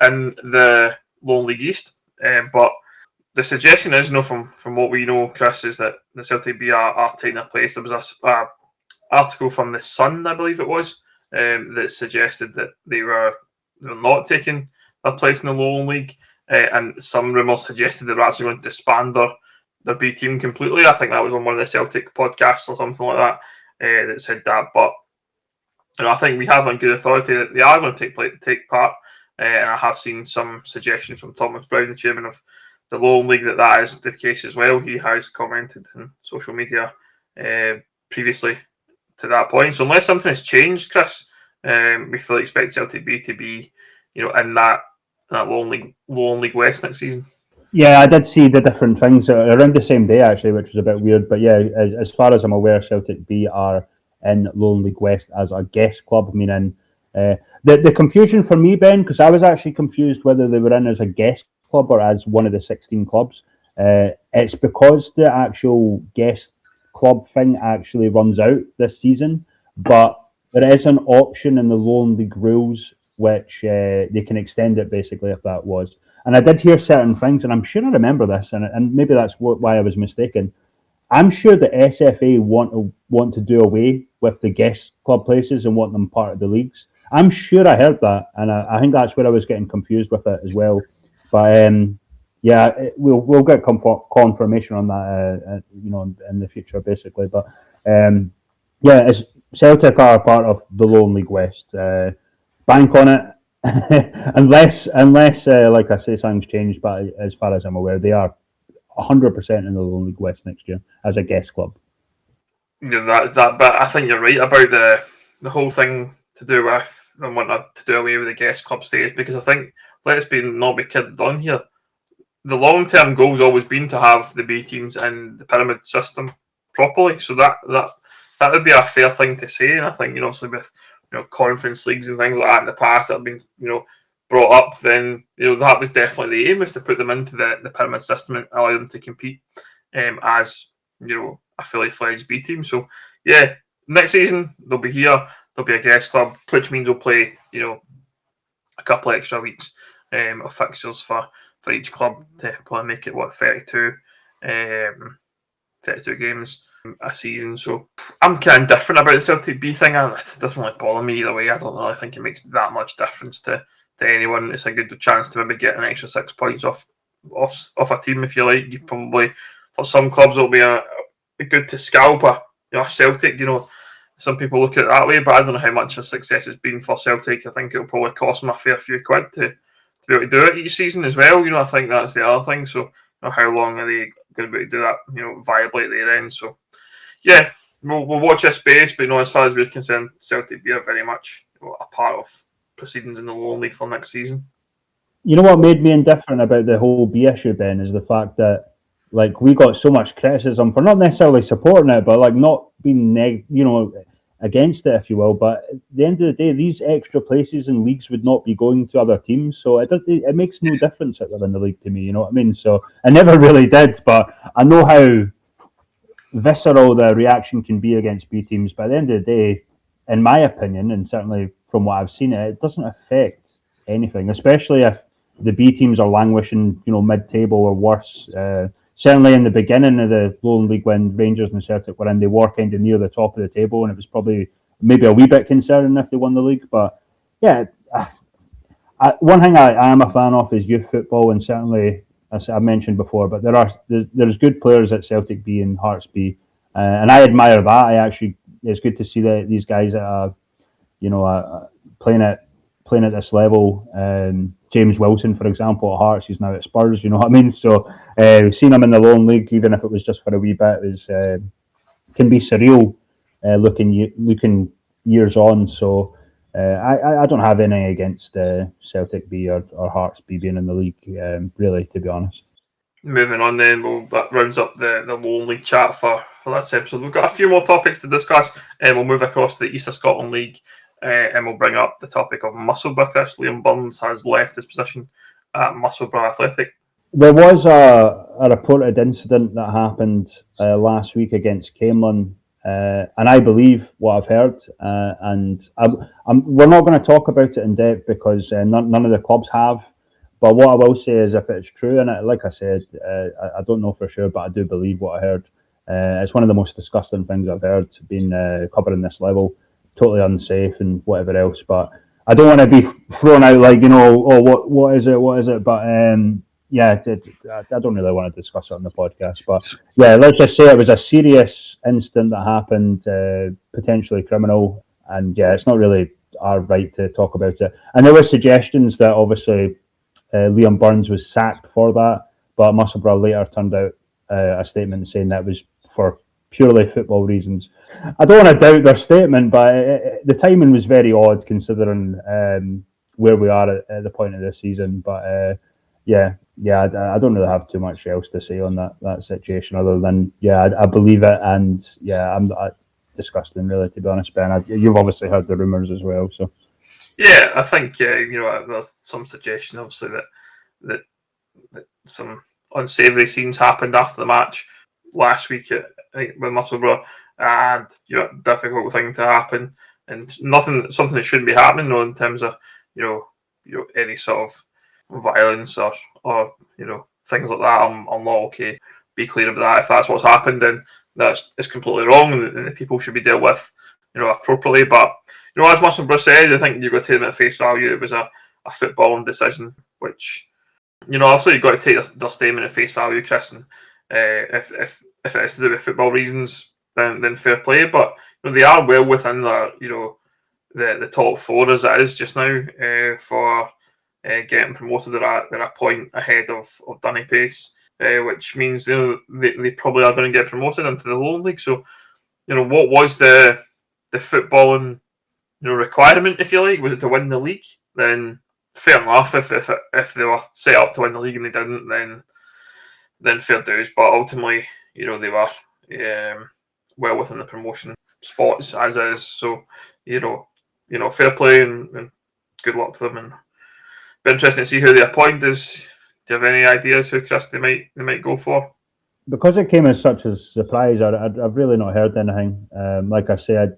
in the Lowland League East. But the suggestion is, from what we know, Chris, is that the Celtic B are taking their place. There was a article from the Sun, I believe it was, that suggested that they were not taking a place in the Lowland League, and some rumours suggested they were actually going to disband their B team completely. I think that was on one of the Celtic podcasts or something like that that said that. But I think we have on good authority that they are going to take part, and I have seen some suggestions from Thomas Brown, the chairman of the Lowland League, that is the case as well. He has commented on social media previously to that point. So unless something has changed, Chris, we fully expect Celtic B to be, in that Lowland League West next season. Yeah, I did see the different things around the same day, actually, which was a bit weird. But yeah, as far as I'm aware, Celtic B are in Lowland League West as a guest club, meaning the confusion for me, Ben, because I was actually confused whether they were in as a guest club or as one of the 16 clubs. It's because the actual guest club thing actually runs out this season, but there is an option in the Lowland League rules which they can extend it, basically, if that was. and I did hear certain things, and I'm sure I remember this, and maybe that's why I was mistaken. I'm sure the SFA want to do away with the guest club places and want them part of the leagues. I'm sure I heard that, and I think that's where I was getting confused with it as well. But we'll get confirmation on that, in the future, basically. But as Celtic are part of the Lowland League West, bank on it. unless like I say, something's changed. But as far as I'm aware, they are 100% in the Lowland League West next year as a guest club. That's that. But I think you're right about the whole thing to do with them wanting to do away with the guest club status, because I think, let's not be kidded on here, the long term goal's always been to have the B teams in the pyramid system properly. So that would be a fair thing to say. And I think, obviously with conference leagues and things like that in the past that have been brought up, then that was definitely the aim, was to put them into the pyramid system and allow them to compete as a fully fledged B team. So yeah, next season they'll be here. There'll be a guest club, which means we'll play a couple of extra weeks of fixtures for each club to probably make it 32 games a season. So I'm kind of different about the Celtic B thing. It doesn't really bother me either way. I don't really think it makes that much difference to anyone. It's a good chance to maybe get an extra 6 points off a team, if you like. You probably, for some clubs, it'll be a good to scalp a Celtic. Some people look at it that way, but I don't know how much a success it's been for Celtic. I think it'll probably cost them a fair few quid to be able to do it each season as well. I think that's the other thing. So how long are they going to be able to do that, viably at their end? So yeah, we'll watch this space, but as far as we're concerned, Celtic are very much a part of proceedings in the Lowland League for next season. You know what made me indifferent about the whole B issue, Ben, is the fact that we got so much criticism for not necessarily supporting it, but not being against it, if you will. But at the end of the day, these extra places in leagues would not be going to other teams, so it makes no difference that they're in the league to me. You know what I mean? So I never really did, but I know how visceral the reaction can be against B teams. But at the end of the day, in my opinion, and certainly from what I've seen, it doesn't affect anything, especially if the B teams are languishing, mid-table or worse. Certainly in the beginning of the Lowland League, when Rangers and Celtic were in, they were kind of near the top of the table, and it was probably maybe a wee bit concerning if they won the league. But yeah, one thing I am a fan of is youth football, and certainly, as I mentioned before, but there's good players at Celtic B and Hearts B, and I admire that. It's good to see that these guys that are, playing at this level. James Wilson, for example, at Hearts, he's now at Spurs. You know what I mean? So seeing him in the Lowland League, even if it was just for a wee bit, can be surreal. Looking years on. So I don't have anything against Celtic B or Hearts B being in the league. Really, to be honest. Moving on then, that rounds up the Lowland League chat for this episode. We've got a few more topics to discuss, and we'll move across to the East of Scotland League. And we'll bring up the topic of Musselburgh. Liam Burns has left his position at Musselburgh Athletic. There was a reported incident that happened last week against Camelon, and I believe what I've heard. And we're not going to talk about it in depth because none of the clubs have. But what I will say is, if it's true, and like I said, I don't know for sure, but I do believe what I heard. It's one of the most disgusting things I've heard, being covering this level. Totally unsafe and whatever else, but I don't want to be thrown out what is it? But I don't really want to discuss it on the podcast. But yeah, let's just say it was a serious incident that happened, potentially criminal, and yeah, it's not really our right to talk about it. And there were suggestions that obviously Liam Burns was sacked for that, but Musselburgh later turned out a statement saying that was for purely football reasons. I don't want to doubt their statement, but the timing was very odd considering where we are at the point of the season. But I don't really have too much else to say on that situation other than I believe it, and I'm disgusting really, to be honest, Ben. You've obviously heard the rumours as well, so. Yeah, I think there's some suggestion obviously that some unsavoury scenes happened after the match last week with Musselburgh, and difficult thing to happen, and something that shouldn't be happening, in terms of any sort of violence or things like that. I'm not okay. Be clear about that. If that's what's happened, then it's completely wrong, and the people should be dealt with appropriately. But as Muscle Bruce said, I think you've got to take them at face value. It was a footballing decision, which obviously you've got to take their statement at face value, Chris. And if it is to do with football reasons, then fair play. But they are well within the top four as it is just now for getting promoted. They're a point ahead of Dunny Pace, which means they probably are going to get promoted into the Lowland League. So what was the footballing requirement, if you like? Was it to win the league? Then fair enough. If they were set up to win the league and they didn't, then fair dues. But ultimately, they were well within the promotion spots as is. So fair play and good luck to them. And be interesting to see who they appoint. Do you have any ideas who, Chris, they might go for? Because it came as such a surprise, I've really not heard anything. Like I said,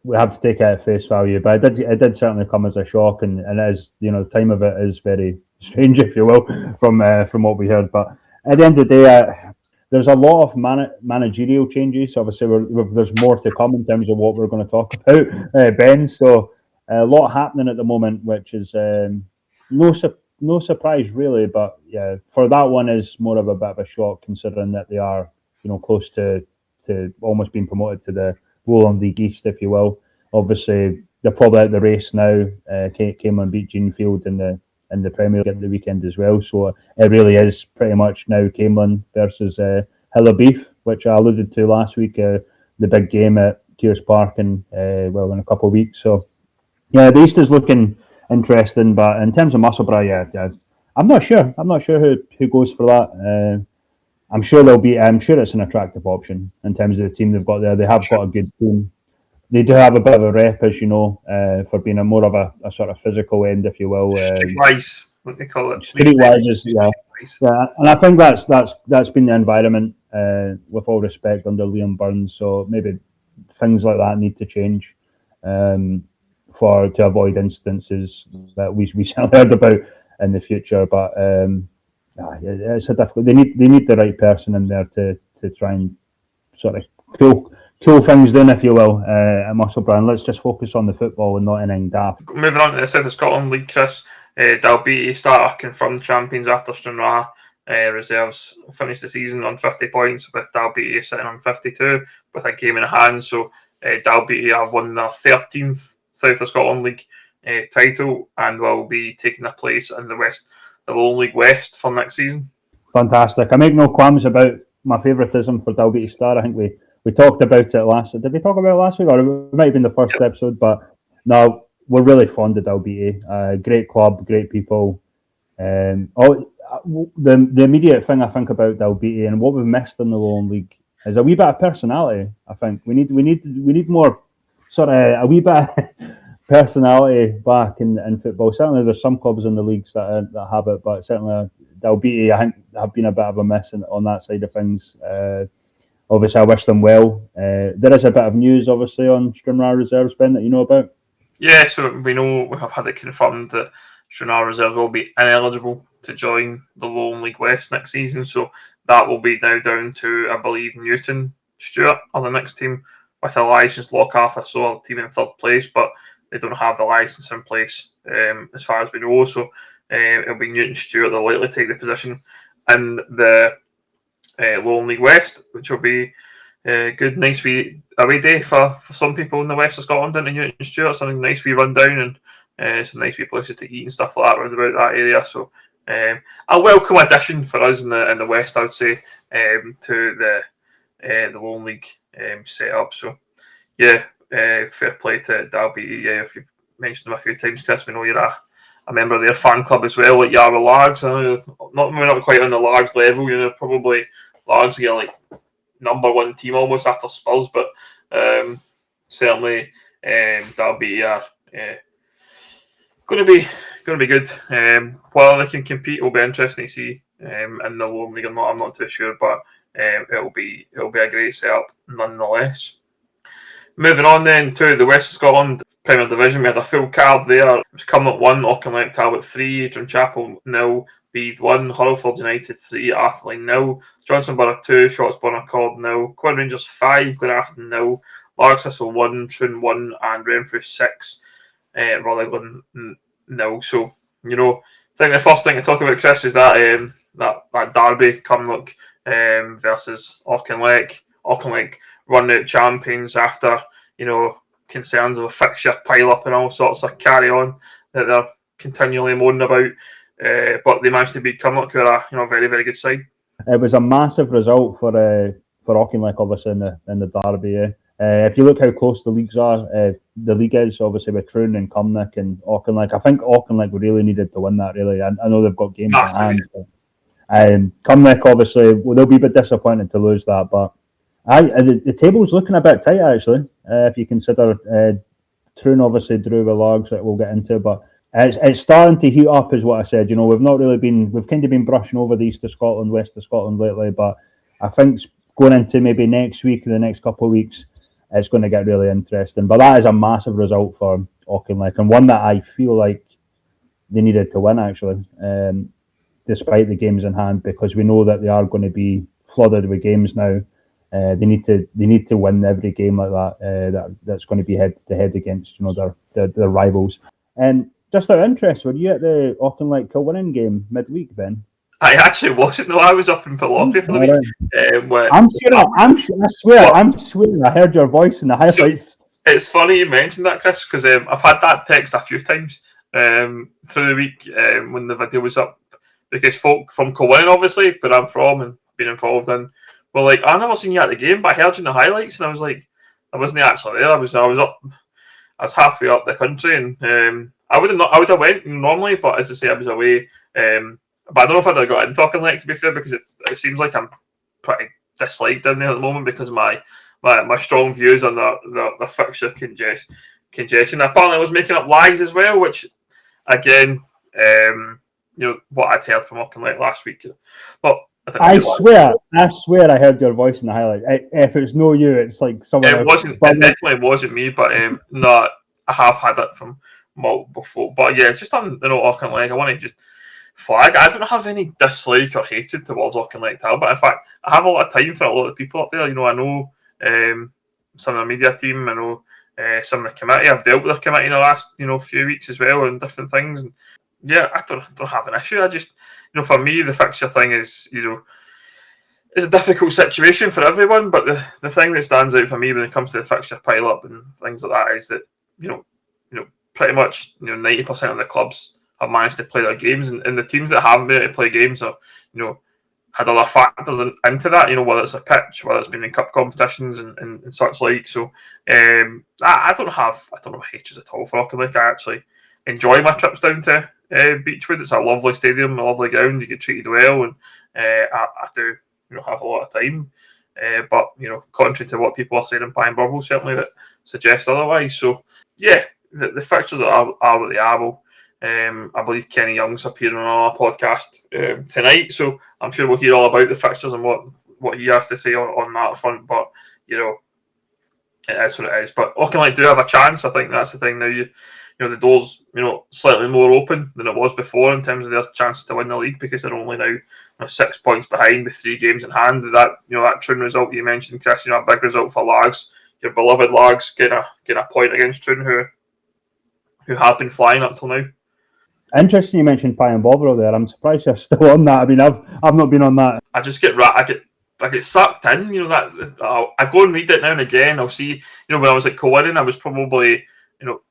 we have to take it at face value, but it did certainly come as a shock, and it is, the time of it is very strange, if you will, from what we heard. But at the end of the day, there's a lot of managerial changes. Obviously, there's more to come in terms of what we're going to talk about, Ben. So a lot happening at the moment, which is no surprise really. But yeah, for that one is more of a bit of a shock, considering that they are close to almost being promoted to the Lowland League East, if you will. Obviously, they're probably out of the race now. Came and beat Genefield in the Premier League at the weekend as well. So it really is pretty much now Camelin versus Hill of Beef, which I alluded to last week. The big game at Kears Park in a couple of weeks. So yeah, the East is looking interesting. But in terms of Musselburgh, yeah, I'm not sure. I'm not sure who goes for that. I'm sure it's an attractive option in terms of the team they've got there. They have got a good team. They do have a bit of a rep, as you know, for being more of a sort of physical end, if you will. Streetwise, what they call it. Streetwise, yeah. And I think that's been the environment, with all respect, under Liam Burns. So maybe things like that need to change to avoid instances that we certainly heard about in the future. But it's a difficult. They need the right person in there to try and sort of cool things down, if you will, at Musselburgh. Let's just focus on the football and not anything daft. Moving on to the South of Scotland League, Chris. Dalbeattie Star confirmed champions after Stranraer reserves finished the season on 50 points, with Dalbeattie sitting on 52 with a game in hand. So Dalbeattie have won their 13th South of Scotland League title and will be taking their place in the Lowland League West for next season. Fantastic. I make no qualms about my favouritism for Dalbeattie Star. I think we talked about it last. Did we talk about it last week, or it might have been the first episode? But no, we're really fond of Dalbeattie. Great club, great people. The immediate thing I think about Dalbeattie and what we've missed in the Lowland League is a wee bit of personality. I think we need more sort of a wee bit of personality back in football. Certainly, there's some clubs in the leagues that have it, but certainly Dalbeattie, I think, have been a bit of a miss on that side of things. Obviously, I wish them well. There is a bit of news, obviously, on Stranraer reserves, Ben, that you know about. Yeah, so we know we have had it confirmed that Stranraer reserves will be ineligible to join the Lowland League West next season. So that will be now down to, I believe, Newton Stewart on the next team, with a licensed Lochafer, so a team in third place, but they don't have the license in place as far as we know. So it'll be Newton Stewart that will likely take the position in the Lowland League West, which will be good, nice wee away day for some people in the west of Scotland into Newton Stewart. Something nice wee run down and some nice wee places to eat and stuff like that around about that area. So a welcome addition for us in the west, I would say, to the Lowland League setup. So yeah, fair play to Dalbeattie. Yeah, if you've mentioned them a few times, Chris, we know you're a member of their fan club as well, like Yarra Largs. We're not quite on the Largs level, probably Largs get like number one team almost after Spurs, but certainly Dalbeattie are going to be good. Whether they can compete will be interesting to see in the Lowland League. I'm not too sure, but it'll be a great setup nonetheless. Moving on then to the West of Scotland, Premier Division. We had a full card there. It was Cumnock 1, Auchinleck Talbot 3, Drumchapel 0, Beath 1, Hurlford United 3, Arthurline 0, Johnsonborough 2, Shotspur Accord 0, Quinn Rangers 5, Glenafton 0, Largs Thistle 1, Troon 1, and Renfrew 6, Rutherglen 0. So, I think the first thing to talk about, Chris, is that that derby, Cumnock versus Auchinleck. Auchinleck run out champions after, concerns of a fixture pile up and all sorts of carry on that they're continually moaning about. But they managed to beat Cumnock, who are a very, very good side. It was a massive result for Auchinleck, obviously in the derby. If you look how close the leagues are, the league is obviously with Troon and Cumnock and Auchinleck. I think Auchinleck really needed to win that. Really, I know they've got games in hand. Cumnock obviously, they'll be a bit disappointed to lose that, but the table's looking a bit tight actually. If you consider Troon obviously drew with Largs that we'll get into, but it's starting to heat up, is what I said. We've not really we've kind of been brushing over the east of Scotland, west of Scotland lately, but I think going into maybe next week or the next couple of weeks, it's going to get really interesting. But that is a massive result for Auchinleck, and one that I feel like they needed to win actually, despite the games in hand, because we know that they are going to be flooded with games now. They need to win every game like that. That's going to be head to head against their rivals. And just out of interest, were you at the Auchinleck Kilwinning game midweek, Ben? I actually wasn't. No, I was up in Pulaski for the week. I'm swearing. I heard your voice in the highlights. It's funny you mentioned that, Chris, because I've had that text a few times through the week when the video was up, because folk from Kilwinning, obviously, where I'm from and been involved in, were like, "I never seen you at the game, but I heard you in the highlights," and I was like, "I wasn't actually there. I was up. I was halfway up the country, and I would have went normally, but as I say, I was away." But I don't know if I'd have got into Auchinleck, to be fair, because it seems like I'm pretty disliked down there at the moment because of my strong views on the fixture congestion. Apparently, I was making up lies as well, which again, what I'd heard from Auchinleck last week. But I swear I heard your voice in the highlight. If it's no you, it's like someone else. It definitely wasn't me, but no, I have had it from multiple folk. But yeah, just on Auchinleck, I want to just flag. I don't have any dislike or hatred towards Auchinleck Talbot. In fact, I have a lot of time for a lot of people up there. I know some of the media team. I know some of the committee. I've dealt with the committee in the last few weeks as well and different things. And yeah, I don't have an issue. I just for me the fixture thing is it's a difficult situation for everyone. But the thing that stands out for me when it comes to the fixture pile up and things like that is that pretty much 90% of the clubs have managed to play their games, and the teams that haven't been able to play games are, had other factors into that, whether it's a pitch, whether it's been in cup competitions and such like. So I don't have hatred at all for Auchinleck. I actually enjoy my trips down to Beechwood. It's a lovely stadium, a lovely ground. You get treated well, and I do have a lot of time. But contrary to what people are saying in Pine Burville, certainly that suggest otherwise. So yeah, the fixtures are what they are. Well, I believe Kenny Young's appearing on our podcast tonight, so I'm sure we'll hear all about the fixtures and what he has to say on that front. But it is what it is. But Auchinleck do have a chance. I think that's the thing now. The door's slightly more open than it was before in terms of their chances to win the league, because they're only now 6 points behind with 3 games in hand. That Troon result you mentioned, Chris, a big result for Largs, your beloved Largs, get a point against Troon, who have been flying up till now. Interesting you mentioned Pie and Bovril there. I'm surprised you're still on that. I mean, I've not been on that. I just get I get sucked in. I go and read it now and again. I'll see. When I was at Kilwinning, I was probably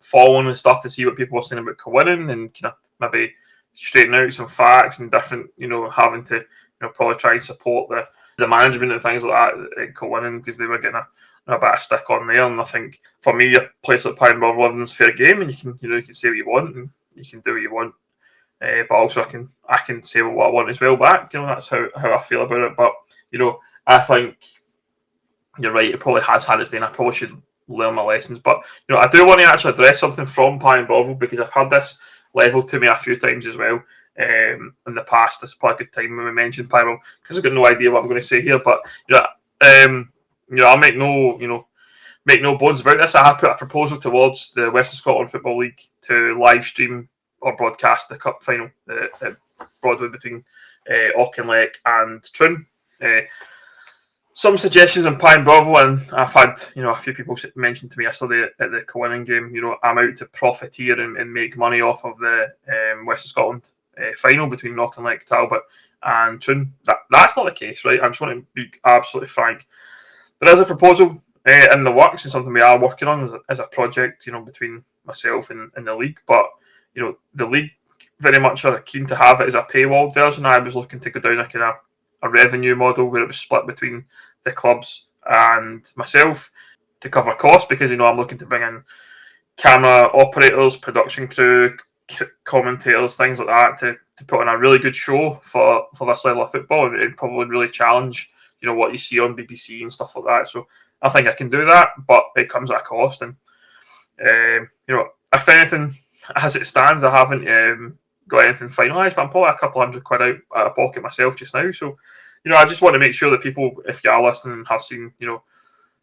following and stuff to see what people were saying about Kilwinning and kind of maybe straighten out some facts and different. Having to probably try and support the management and things like that at Kilwinning, because they were getting a bit of stick on there. And I think for me, a place like Pine Bovril is fair game, and you can say what you want and you can do what you want, but also I can say what I want as well back. That's how I feel about it. But I think you're right. It probably has had its day, and I probably should learn my lessons. But I do want to actually address something from Pine Bovril, because I've had this leveled to me a few times as well in the past. This is probably a good time when we mentioned Pine Bovril, because I've got no idea what I'm going to say here. But I'll make no make no bones about this, I have put a proposal towards the Western Scotland Football League to live stream or broadcast the cup final, the Broadway between Auchinleck and Troon. Some suggestions on Pine Bravo, and I've had a few people mention to me yesterday at the Cowanning game. I'm out to profiteer and make money off of the Western Scotland final between Auchinleck, Talbot, and Troon. That's not the case, right? I just want to be absolutely frank. There is a proposal in the works and something we are working on as a project, between myself and the league. But the league very much are keen to have it as a paywalled version. I was looking to go down a kind of a revenue model where it was split between the clubs and myself to cover costs, because I'm looking to bring in camera operators, production crew, commentators, things like that to put on a really good show for this level of football, and probably really challenge what you see on BBC and stuff like that. So I think I can do that, but it comes at a cost. And if anything, as it stands, I haven't got anything finalised, but I'm probably a couple £100 out of pocket myself just now. So I just want to make sure that people, if you are listening, have seen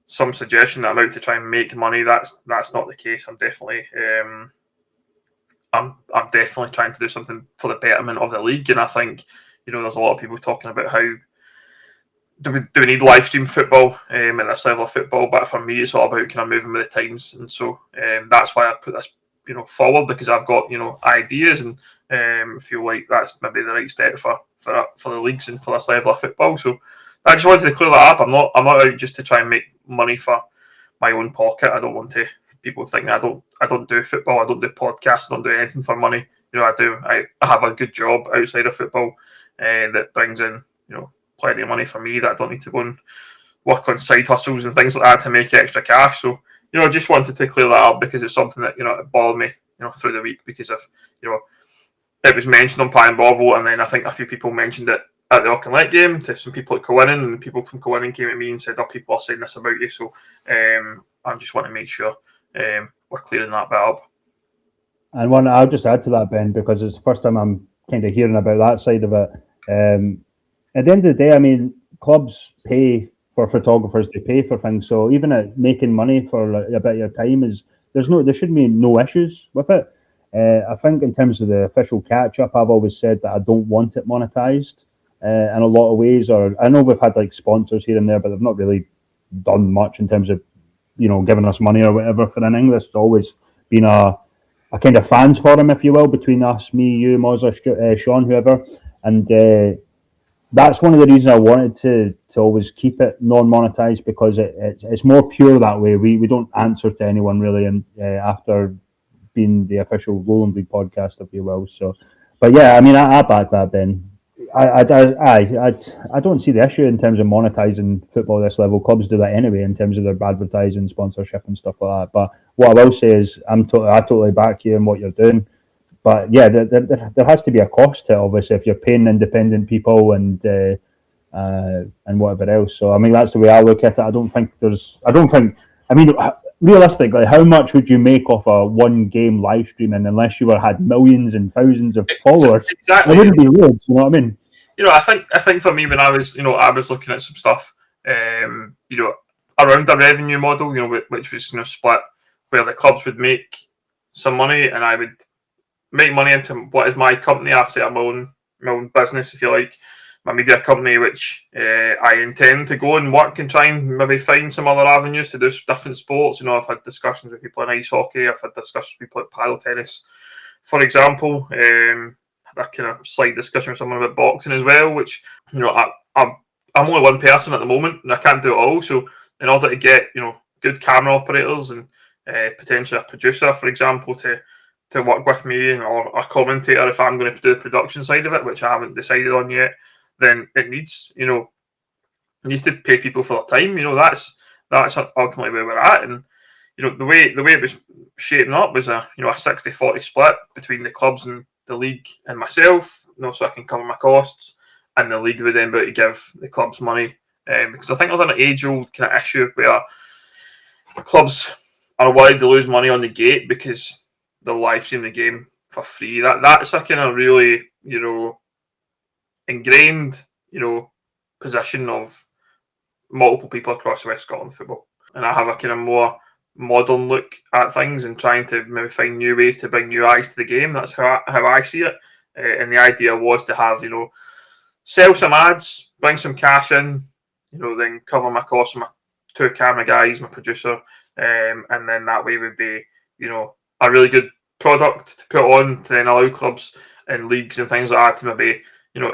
some suggestion that I'm out to try and make money. That's not the case. I'm definitely I'm definitely trying to do something for the betterment of the league, and I think there's a lot of people talking about how do we need live stream football at this level of football, but for me it's all about kind of moving with the times, and so that's why I put this forward, because I've got ideas and feel like that's maybe the right step for the leagues and for this level of football. So I just wanted to clear that up. I'm not out just to try and make money for my own pocket. I don't want to people think I don't do football, I don't do podcasts, I don't do anything for money. I have a good job outside of football that brings in plenty of money for me, that I don't need to go and work on side hustles and things like that to make extra cash. So just wanted to clear that up, because it's something that it bothered me through the week, because of it was mentioned on Pine Bravo, and then I think a few people mentioned it at the Auchinleck game to some people at Cowanning, and people from Cowanning came at me and said, people are saying this about you. So I just want to make sure we're clearing that bit up. And one, I'll just add to that, Ben, because it's the first time I'm kind of hearing about that side of it. At the end of the day, I mean, clubs pay for photographers, they pay for things. So even at making money for a bit of your time there should be no issues with it. I think in terms of the official catch-up, I've always said that I don't want it monetized in a lot of ways. Or I know we've had like sponsors here and there, but they've not really done much in terms of giving us money or whatever for an English. It's always been a kind of fans forum, if you will, between us, me, you, Mozza, Sean, whoever, and that's one of the reasons I wanted to always keep it non-monetized, because it's more pure that way. We don't answer to anyone really, and after being the official Lowland League podcast, if you will. So, but yeah, I mean, I back that, Ben. I don't see the issue in terms of monetizing football at this level. Clubs do that anyway in terms of their advertising, sponsorship, and stuff like that. But what I will say is, I totally back you in what you're doing. But yeah, there has to be a cost to it, obviously, if you're paying independent people and whatever else. So I mean, that's the way I look at it. I mean, realistically, how much would you make off a one game live streaming unless you had millions and thousands of followers? Exactly. It wouldn't be loads, you know what I mean? I think for me, when I was looking at some stuff, around the revenue model, which was split, where the clubs would make some money and I would make money into what is my company. I've set up my own business, if you like, my media company, which I intend to go and work and try and maybe find some other avenues to do different sports. I've had discussions with people in ice hockey, I've had discussions with people at paddle tennis, for example. Had a kind of slight discussion with someone about boxing as well, which I'm only one person at the moment and I can't do it all. So in order to get good camera operators and potentially a producer, for example, to work with me, or a commentator if I'm going to do the production side of it, which I haven't decided on yet, then it needs to pay people for their time. That's ultimately where we're at. And the way it was shaping up was a 60-40 split between the clubs and the league and myself, so I can cover my costs, and the league would then be able to give the clubs money, because I think there's an age-old kind of issue where clubs are worried to lose money on the gate because they'll live stream the game for free. That's a kind of really ingrained position of multiple people across West Scotland football. and I have a kind of more modern look at things and trying to maybe find new ways to bring new eyes to the game. That's how I see it. And the idea was to have, sell some ads, bring some cash in, then cover my costs with my two camera guys, my producer, and then that way would be, a really good product to put on to then allow clubs and leagues and things like that to maybe,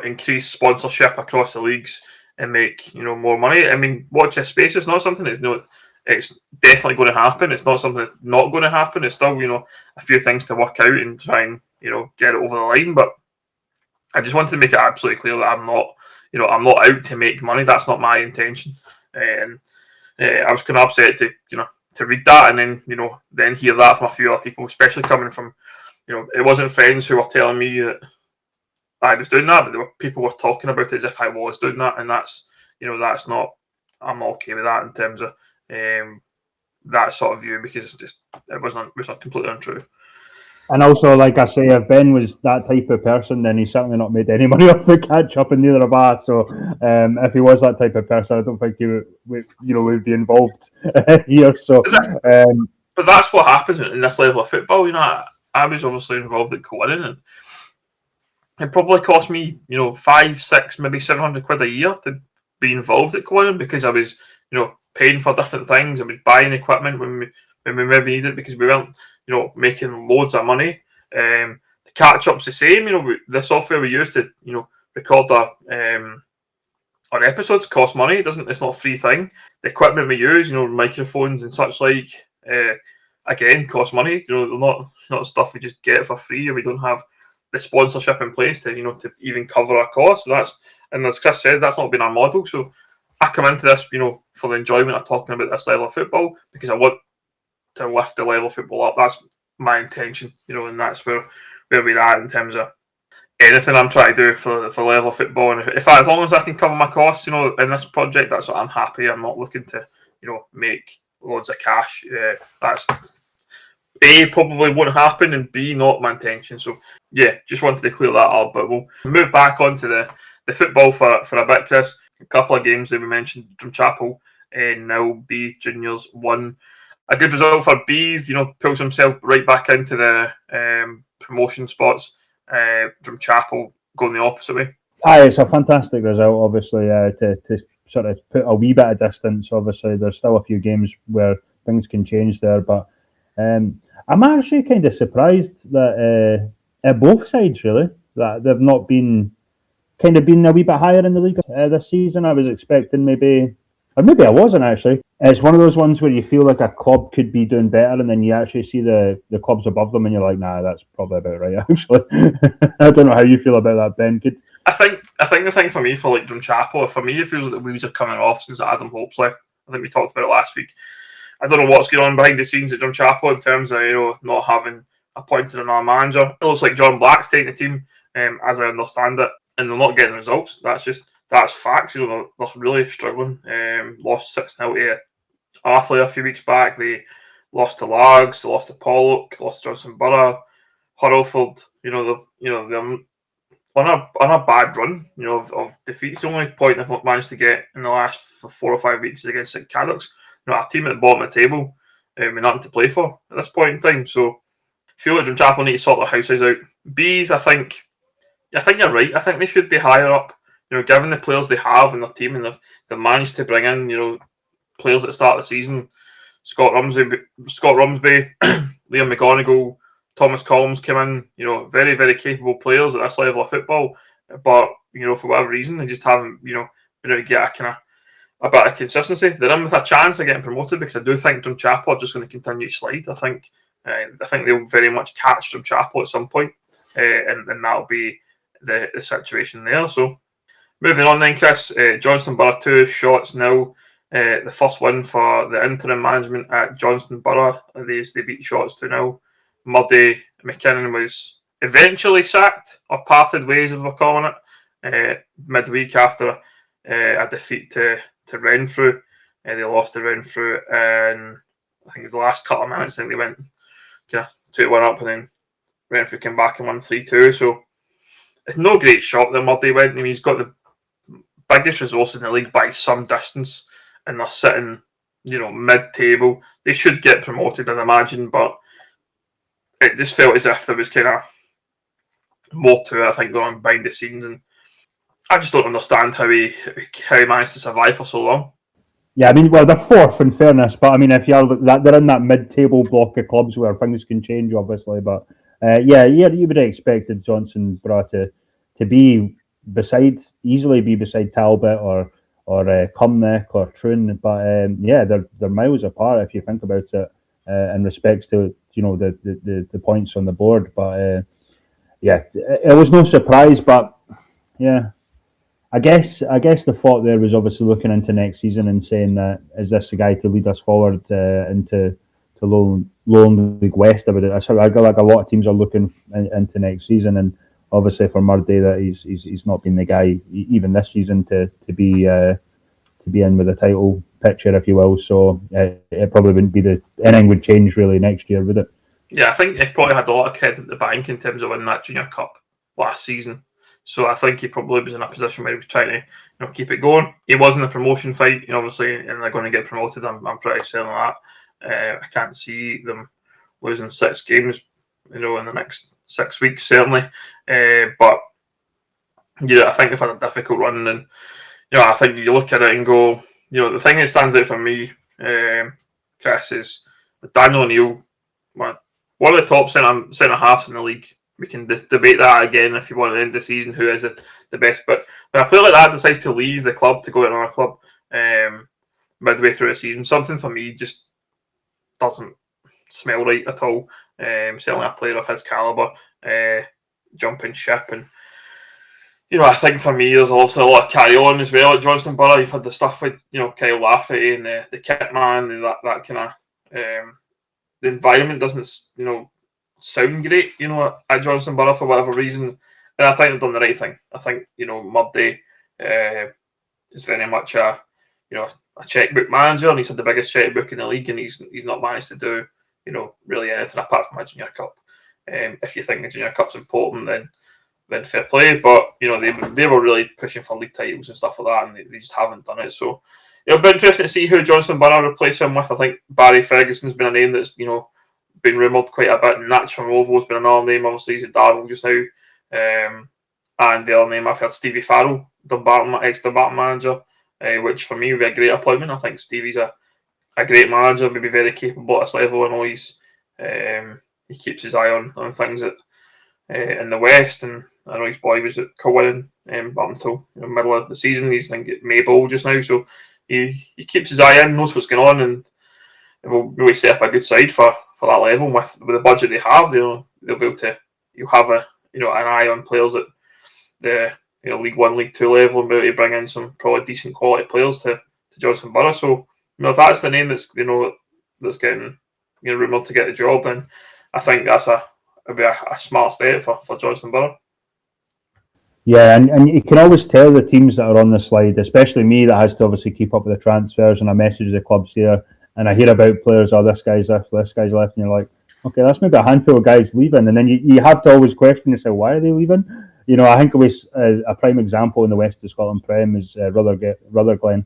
increase sponsorship across the leagues and make, more money. I mean, watch this space is not something that's it's definitely going to happen. It's not something that's not going to happen. It's still, a few things to work out and try and, get it over the line. But I just want to make it absolutely clear that I'm not out to make money. That's not my intention. And I was kind of upset to read that and then hear that from a few other people, especially coming from, it wasn't friends who were telling me that I was doing that, but there were people were talking about it as if I was doing that, and that's not. I'm not okay with that in terms of that sort of view because it was not completely untrue. And also, like I say, if Ben was that type of person, then he's certainly not made any money off the catch up, and neither have I. So, if he was that type of person, I don't think he would be involved here. So, but that's what happens in this level of football. I was obviously involved at Conan, and it probably cost me, 5, 6, maybe £700 a year to be involved at Conan because I was, paying for different things. I was buying equipment when we maybe needed it because we weren't, making loads of money. The Catchup's the same. The software we use to, record our episodes cost money. It's not a free thing. The equipment we use, microphones and such like, again, cost money. They're not stuff we just get for free, and we don't have the sponsorship in place to to even cover our costs. And as Chris says, that's not been our model. So I come into this, for the enjoyment of talking about this level of football because I want to lift the level of football up. That's my intention, and that's where we're at in terms of anything I'm trying to do for the level of football. And as long as I can cover my costs, in this project, that's what I'm happy. I'm not looking to, make loads of cash. That's A, probably won't happen, and B, not my intention. So yeah, just wanted to clear that up. But we'll move back onto the football for a bit, Chris. A couple of games that we mentioned from Chapel and now B Juniors won. A good result for Bees, pulls himself right back into the promotion spots. From Chapel going the opposite way. Aye, it's a fantastic result, obviously, to sort of put a wee bit of distance. Obviously, there's still a few games where things can change there, but I'm actually kind of surprised that at both sides, really, that they've not been a wee bit higher in the league this season. I was expecting maybe I wasn't actually. It's one of those ones where you feel like a club could be doing better, and then you actually see the clubs above them, and you're like, nah, that's probably about right, actually. I don't know how you feel about that, Ben. I think the thing for me, for like Drumchapel, for me, it feels like the wheels are coming off since Adam Hope's left. I think we talked about it last week. I don't know what's going on behind the scenes at Drumchapel in terms of not having appointed another manager. It looks like John Black's taking the team, as I understand it, and they're not getting results. That's facts. They're really struggling. Lost 6-0 to Arthur a few weeks back. They lost to Largs, they lost to Pollock, lost to Johnson Borough, Hurlford. They're on a bad run. Of defeats. The only point they've managed to get in the last 4 or 5 weeks is against St Caddocks. A team at the bottom of the table, with nothing to play for at this point in time. So I feel like Drumchapel need to sort their houses out. Bees, I think you're right. I think they should be higher up. Given the players they have in their team, and they've managed to bring in, players at the start of the season. Scott Rumsby, Liam McGonigal, Thomas Collins came in. Very, very capable players at this level of football. But for whatever reason, they just haven't been able to get a bit of consistency. They're in with a chance of getting promoted because I do think Drumchapel are just going to continue to slide. I think they'll very much catch Drumchapel at some point, and that'll be the situation there. So moving on then, Chris, Johnston Borough 2 shots now. The first win for the interim management at Johnston Borough. They beat Shots 2-0. Murday McKinnon was eventually sacked, or parted ways as we're calling it, midweek after a defeat to Renfrew. They lost to Renfrew, and I think it was the last couple of minutes. I think they went 2-1 up, and then Renfrew came back and won 3-2. So it's no great shot that Murday went. I mean, he's got the biggest resources in the league by some distance, and they're sitting mid-table. They should get promoted, I'd imagine, but it just felt as if there was kind of more to it, I think, going on behind the scenes, and I just don't understand how he managed to survive for so long. Yeah, I mean, well, they're fourth in fairness, but I mean, if you're they're in that mid-table block of clubs where things can change, obviously. But yeah, you would have expected Johnsonborough to be easily be beside Talbot or Cumnock or Troon, but yeah, they're miles apart if you think about it in respects to the points on the board. But yeah, it was no surprise, but yeah. I guess the thought there was obviously looking into next season and saying that is this the guy to lead us forward into Lowland League West? I feel like a lot of teams are looking into next season, and obviously for Murday that he's not been the guy even this season to be in with the title picture, if you will. So it probably wouldn't be anything would change really next year, would it? Yeah, I think he probably had a lot of credit at the bank in terms of winning that Junior Cup last season. So I think he probably was in a position where he was trying to keep it going. He was in the promotion fight, obviously, and they're going to get promoted. I'm pretty certain of that. I can't see them losing 6 games, in the next 6 weeks, certainly. But I think they've had a difficult run, and I think you look at it and go, the thing that stands out for me, Chris, is Daniel O'Neill, one of the top centre halves in the league. We can debate that again if you want at the end of the season who is the best. But when a player like that decides to leave the club to go to another club midway through a season, something for me just doesn't smell right at all. Certainly a player of his calibre jumping ship, and I think for me there's also a lot of carry on as well at Johnsonborough. You've had the stuff with Kyle Lafferty and the kit man and that kind of the environment doesn't sound great, at Johnsonborough for whatever reason. And I think they've done the right thing. I think, Murday is very much a checkbook manager, and he's had the biggest checkbook in the league, and he's not managed to do, really anything apart from a Junior Cup. If you think the Junior Cup's important, then fair play. But, they were really pushing for league titles and stuff like that, and they just haven't done it. So it'll be interesting to see who Johnsonborough replace him with. I think Barry Ferguson's been a name that's, been rumoured quite a bit. Nats from Rovo's been another name. Obviously, he's at Darvel just now. And the other name I've heard, Stevie Farrell, ex-Dumbarton manager, which for me would be a great appointment. I think Stevie's a great manager, maybe very capable at this level. I know he keeps his eye on things in the West, and I know his boy was at Cowan up until middle of the season. He's at Maybole just now, so he keeps his eye in, knows what's going on, and will really set up a good side for that level with the budget they have. They'll be able to have an eye on players at the League One, League Two level, and be able to bring in some probably decent quality players to Johnsonborough. So if that's the name that's that's getting rumoured to get the job, then I think that's a smart step for Johnsonborough. Yeah, and you can always tell the teams that are on the slide, especially me that has to obviously keep up with the transfers, and I message the clubs here and I hear about players, this guy's left, and you're like, okay, that's maybe a handful of guys leaving, and then you have to always question yourself, why are they leaving? I think it was a prime example in the West of Scotland Prem is Rutherglen,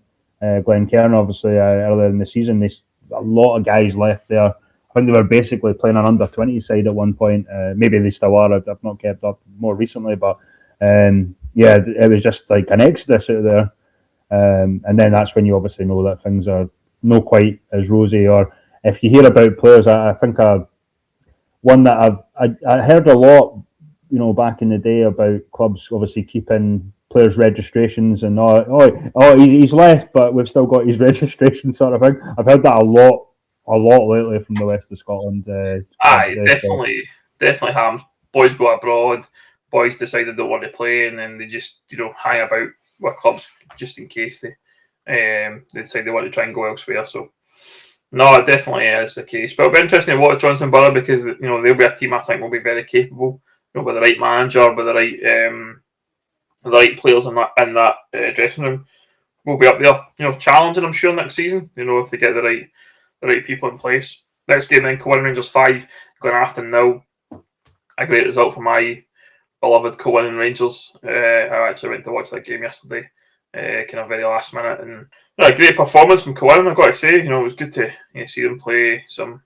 Glencairn, obviously, earlier in the season. A lot of guys left there. I think they were basically playing an under-20 side at one point. Maybe they still are. I've not kept up more recently, but yeah, it was just like an exodus out there. And then that's when you obviously know that things are not quite as rosy. Or if you hear about players, I think one that I heard a lot, back in the day about clubs obviously keeping players' registrations and he's left, but we've still got his registration sort of thing. I've heard that a lot lately from the West of Scotland. Aye, definitely happens. Boys go abroad, boys decide they don't want to play, and then they just hang about with clubs just in case they decide they want to try and go elsewhere. So no, it definitely is the case. But it'll be interesting to watch Johnsonborough because they'll be a team I think will be very capable. With the right manager, with the right players in that dressing room, will be up there, challenging. I'm sure next season, if they get the right people in place. Next game then, Cowan Rangers 5, Glenafton 0. A great result for my beloved Cowan Rangers. I actually went to watch that game yesterday. kind of very last minute. And a great performance from Cowan, I've got to say. It was good to see them play some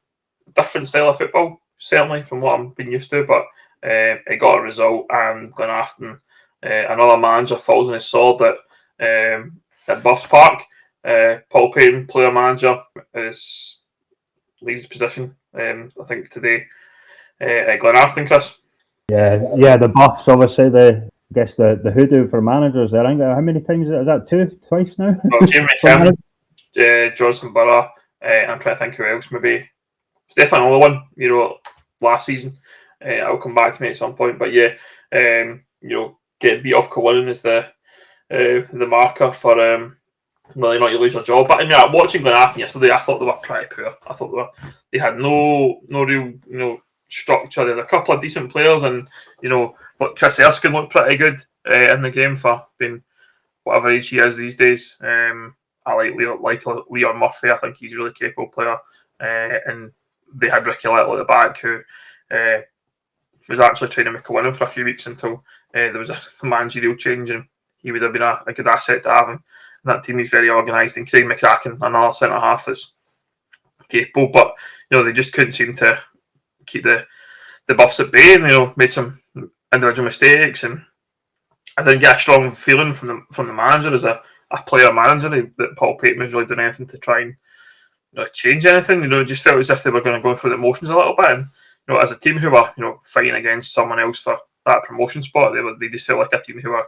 different style of football, certainly from what I'm been used to. But it got a result, and Glenafton, another manager, falls on his sword at Buffs Park. Paul Payton, player manager, leaves his position. I think today at Glenafton, Chris. Yeah, the Buffs obviously I guess the hoodoo for managers there. I think how many times is that? Twice now? Well, Jamie Kim, Johnson Borough, I'm trying to think who else. Maybe it's definitely another one. Last season. I'll come back to me at some point, but yeah, getting beat off Cullinan is the marker for whether or not you lose your job. But watching Glenafton yesterday, I thought they were pretty poor. I thought they had no real structure. They had a couple of decent players, and Chris Erskine looked pretty good in the game for being whatever age he is these days. I like Leon Murphy. I think he's a really capable player, and they had Ricky Little at the back who was actually training with Cowan for a few weeks until there was a managerial change, and he would have been a good asset to have. And that team is very organised, and Craig McCracken, another centre half, that's capable, but they just couldn't seem to keep the Buffs at bay, and made some individual mistakes, and I didn't get a strong feeling from the manager as a player manager that Paul Payton was really doing anything to try and change anything. It just felt as if they were going to go through the motions a little bit, and as a team who were fighting against someone else for that promotion spot, they just felt like a team who were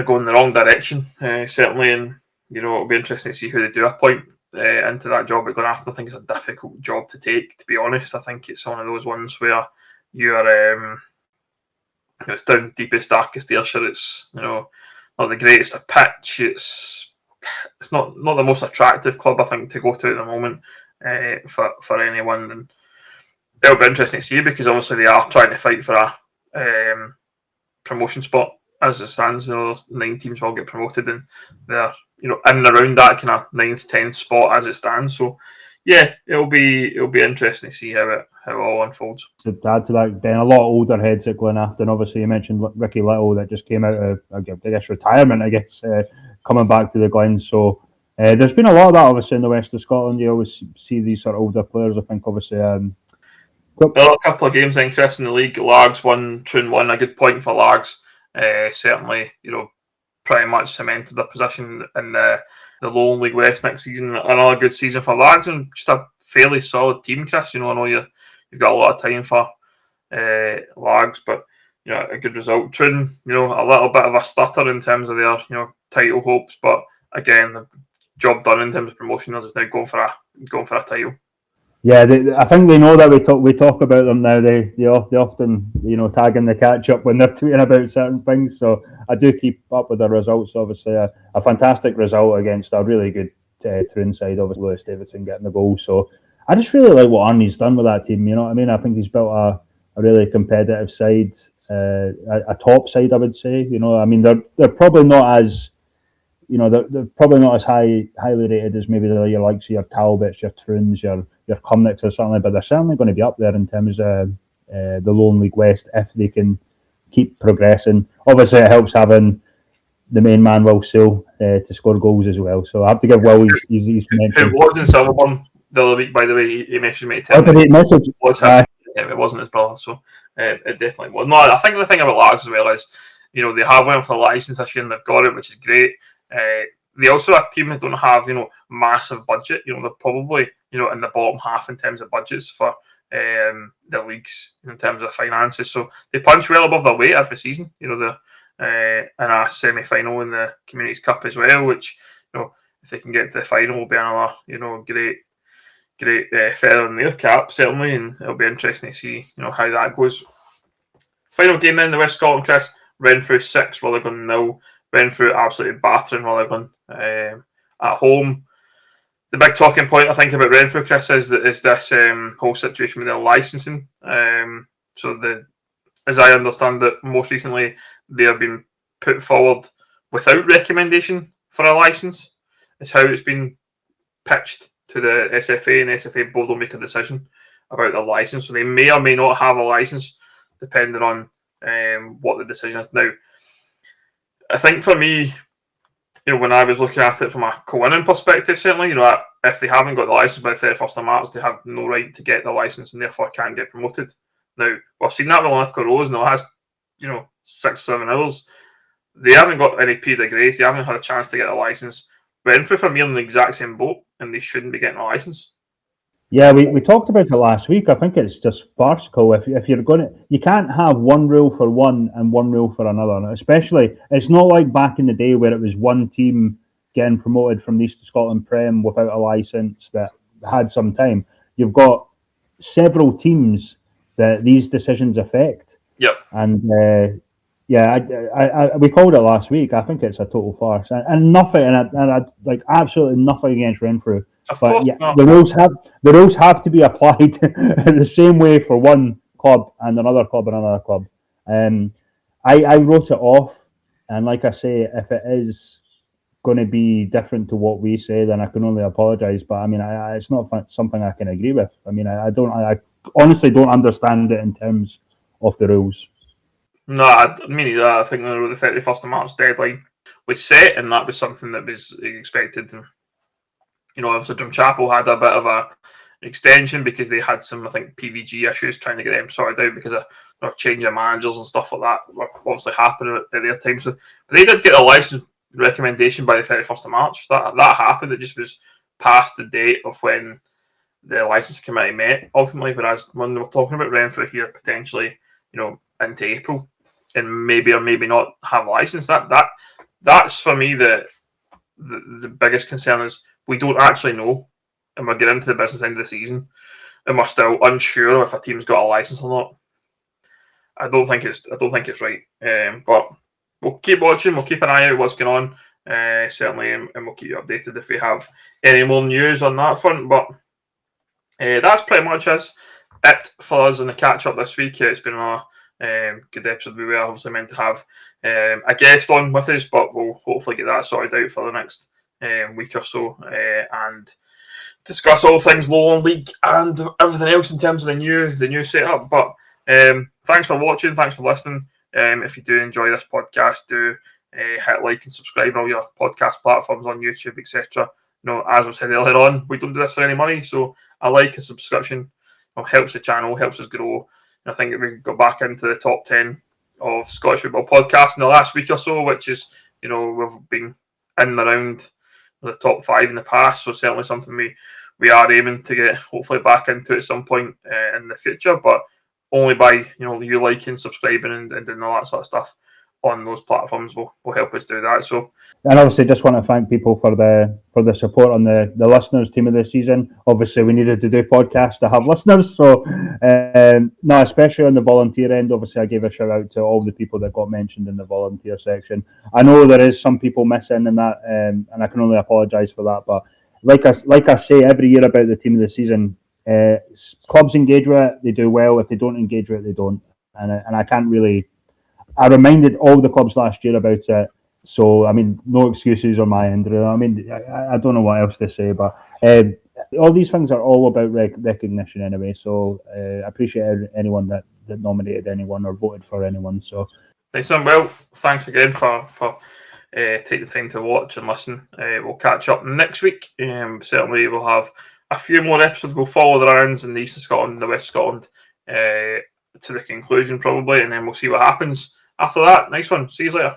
going in the wrong direction, certainly, and it'll be interesting to see who they do appoint into that job at Glenafton. I think it's a difficult job to take, to be honest. I think it's one of those ones where you're it's down deepest, darkest Ayrshire. It's not the greatest of pitch. It's not the most attractive club, I think, to go to at the moment for anyone. And it'll be interesting to see, because obviously they are trying to fight for a promotion spot as it stands. Those 9 teams will get promoted, and they're in and around that kind of 9th, 10th spot as it stands. So yeah, it'll be interesting to see how it all unfolds. To add to that, Ben, a lot of older heads at Glenafton. Obviously, you mentioned Ricky Little that just came out of, I guess, retirement. Coming back to the Glens. So there's been a lot of that, obviously, in the west of Scotland. You always see these sort of older players. I think, obviously. Well, a couple of games interest in the league. Largs won, Troon won. A good point for Largs. Certainly, pretty much cemented their position in the Lowland League West next season. Another good season for Largs, and just a fairly solid team, Chris. I know you've got a lot of time for Largs, but a good result. Troon, a little bit of a stutter in terms of their title hopes, but again, the job done in terms of promotion. They're just now going for a title. Yeah, I think they know that we talk about them now. They often tag in the catch-up when they're tweeting about certain things. So I do keep up with the results. Obviously, a fantastic result against a really good Troon side. Obviously, Lewis Davidson getting the goal. So I just really like what Arnie's done with that team. You know what I mean? I think he's built a really competitive side, a top side, I would say. I mean, they're probably not as they're probably not as highly rated as maybe your likes of your Talbots, your Troons, your Cumnicks or something, but they're certainly going to be up there in terms of the Lowland League West if they can keep progressing. Obviously, it helps having the main man, Will Sewell, to score goals as well. So I have to give Will his mention. It was in Silverburn the other week, by the way. He messaged me. It wasn't his brother, so it definitely was. No, I think the thing about Largs as well is, they have went for the licence this year and they've got it, which is great. They also are a team that don't have massive budget. They're probably in the bottom half in terms of budgets for the leagues in terms of finances. So they punch well above their weight every season. They're in a semi-final in the Communities Cup as well, which if they can get to the final, will be another great feather in their cap, certainly, and it'll be interesting to see how that goes. Final game then in the West Scotland, Chris. Renfrew 6, Rutherglen 0. Renfrew absolutely battering Rutherglen at home. The big talking point I think about Renfrew, Chris, is this whole situation with their licensing. As I understand it, most recently they have been put forward without recommendation for a license. It's how it's been pitched to the SFA, and the SFA board will make a decision about the license. So they may or may not have a license, depending on what the decision is. Now, I think for me, when I was looking at it from a co-winning perspective, certainly, if they haven't got the licence by the 31st of March, they have no right to get the licence and therefore can't get promoted. Now, we've seen that with Lithgow Rose in the last, 6-7 hours. They haven't got any period of grace. They haven't had a chance to get a licence. Renfrew, for me, are in the exact same boat, and they shouldn't be getting a licence. Yeah, we talked about it last week. I think it's just farcical. If you're going to, you can't have one rule for one and one rule for another. Especially, it's not like back in the day where it was one team getting promoted from the East of Scotland Prem without a licence that had some time. You've got several teams that these decisions affect. Yep. And we called it last week. I think it's a total farce, and nothing, and like absolutely nothing against Renfrew. But yeah, the rules have to be applied the same way for one club and another club. I wrote it off, and like I say, if it is going to be different to what we say, then I can only apologise. But I mean, it's not something I can agree with. I mean, I honestly don't understand it in terms of the rules. No, I mean, I think the 31st of March deadline was set, and that was something that was expected. Obviously, Drumchapel had a bit of an extension because they had some, I think, PVG issues trying to get them sorted out because of change of managers and stuff like that were obviously happening at their time. So, but they did get a licence recommendation by the 31st of March. That happened. It just was past the date of when the licence committee met ultimately. Whereas when we're talking about Renfrew here, potentially, into April, and maybe or maybe not have a licence, that's for me the biggest concern is we don't actually know, and we're getting into the business end of the season, and we're still unsure if a team's got a licence or not. I don't think it's right. But we'll keep watching. We'll keep an eye out what's going on, certainly, and we'll keep you updated if we have any more news on that front. But that's pretty much it for us in the catch up this week. It's been a good episode. We were obviously meant to have a guest on with us, but we'll hopefully get that sorted out for the next week or so and discuss all things Lowland League and everything else in terms of the new setup. But thanks for watching, thanks for listening. If you do enjoy this podcast, do hit like and subscribe on all your podcast platforms on YouTube, etc. As I said earlier on, we don't do this for any money, so a like, a subscription helps the channel, helps us grow. I think we got back into the top 10 of Scottish football podcasts in the last week or so, which is, we've been in and around the top 5 in the past, so certainly something we are aiming to get hopefully back into at some point in the future, but only by you liking, subscribing, and doing all that sort of stuff on those platforms will help us do that. So, and obviously, just want to thank people for the support on the listeners team of the season. Obviously, we needed to do podcasts to have listeners, so no, especially on the volunteer end. Obviously, I gave a shout out to all the people that got mentioned in the volunteer section. I know there is some people missing in that, and I can only apologise for that. But like I say every year about the team of the season, clubs engage with it, they do well. If they don't engage with it, they don't. And I can't really. I reminded all the clubs last year about it, so I mean, no excuses on my end. I mean, I don't know what else to say, but all these things are all about recognition anyway. So I appreciate anyone that nominated anyone or voted for anyone. So nice one. Well, thanks again for taking the time to watch and listen. We'll catch up next week. Certainly, we'll have a few more episodes. We'll follow the rounds in the East of Scotland and the West Scotland to the conclusion probably, and then we'll see what happens. After that, nice one. See you later.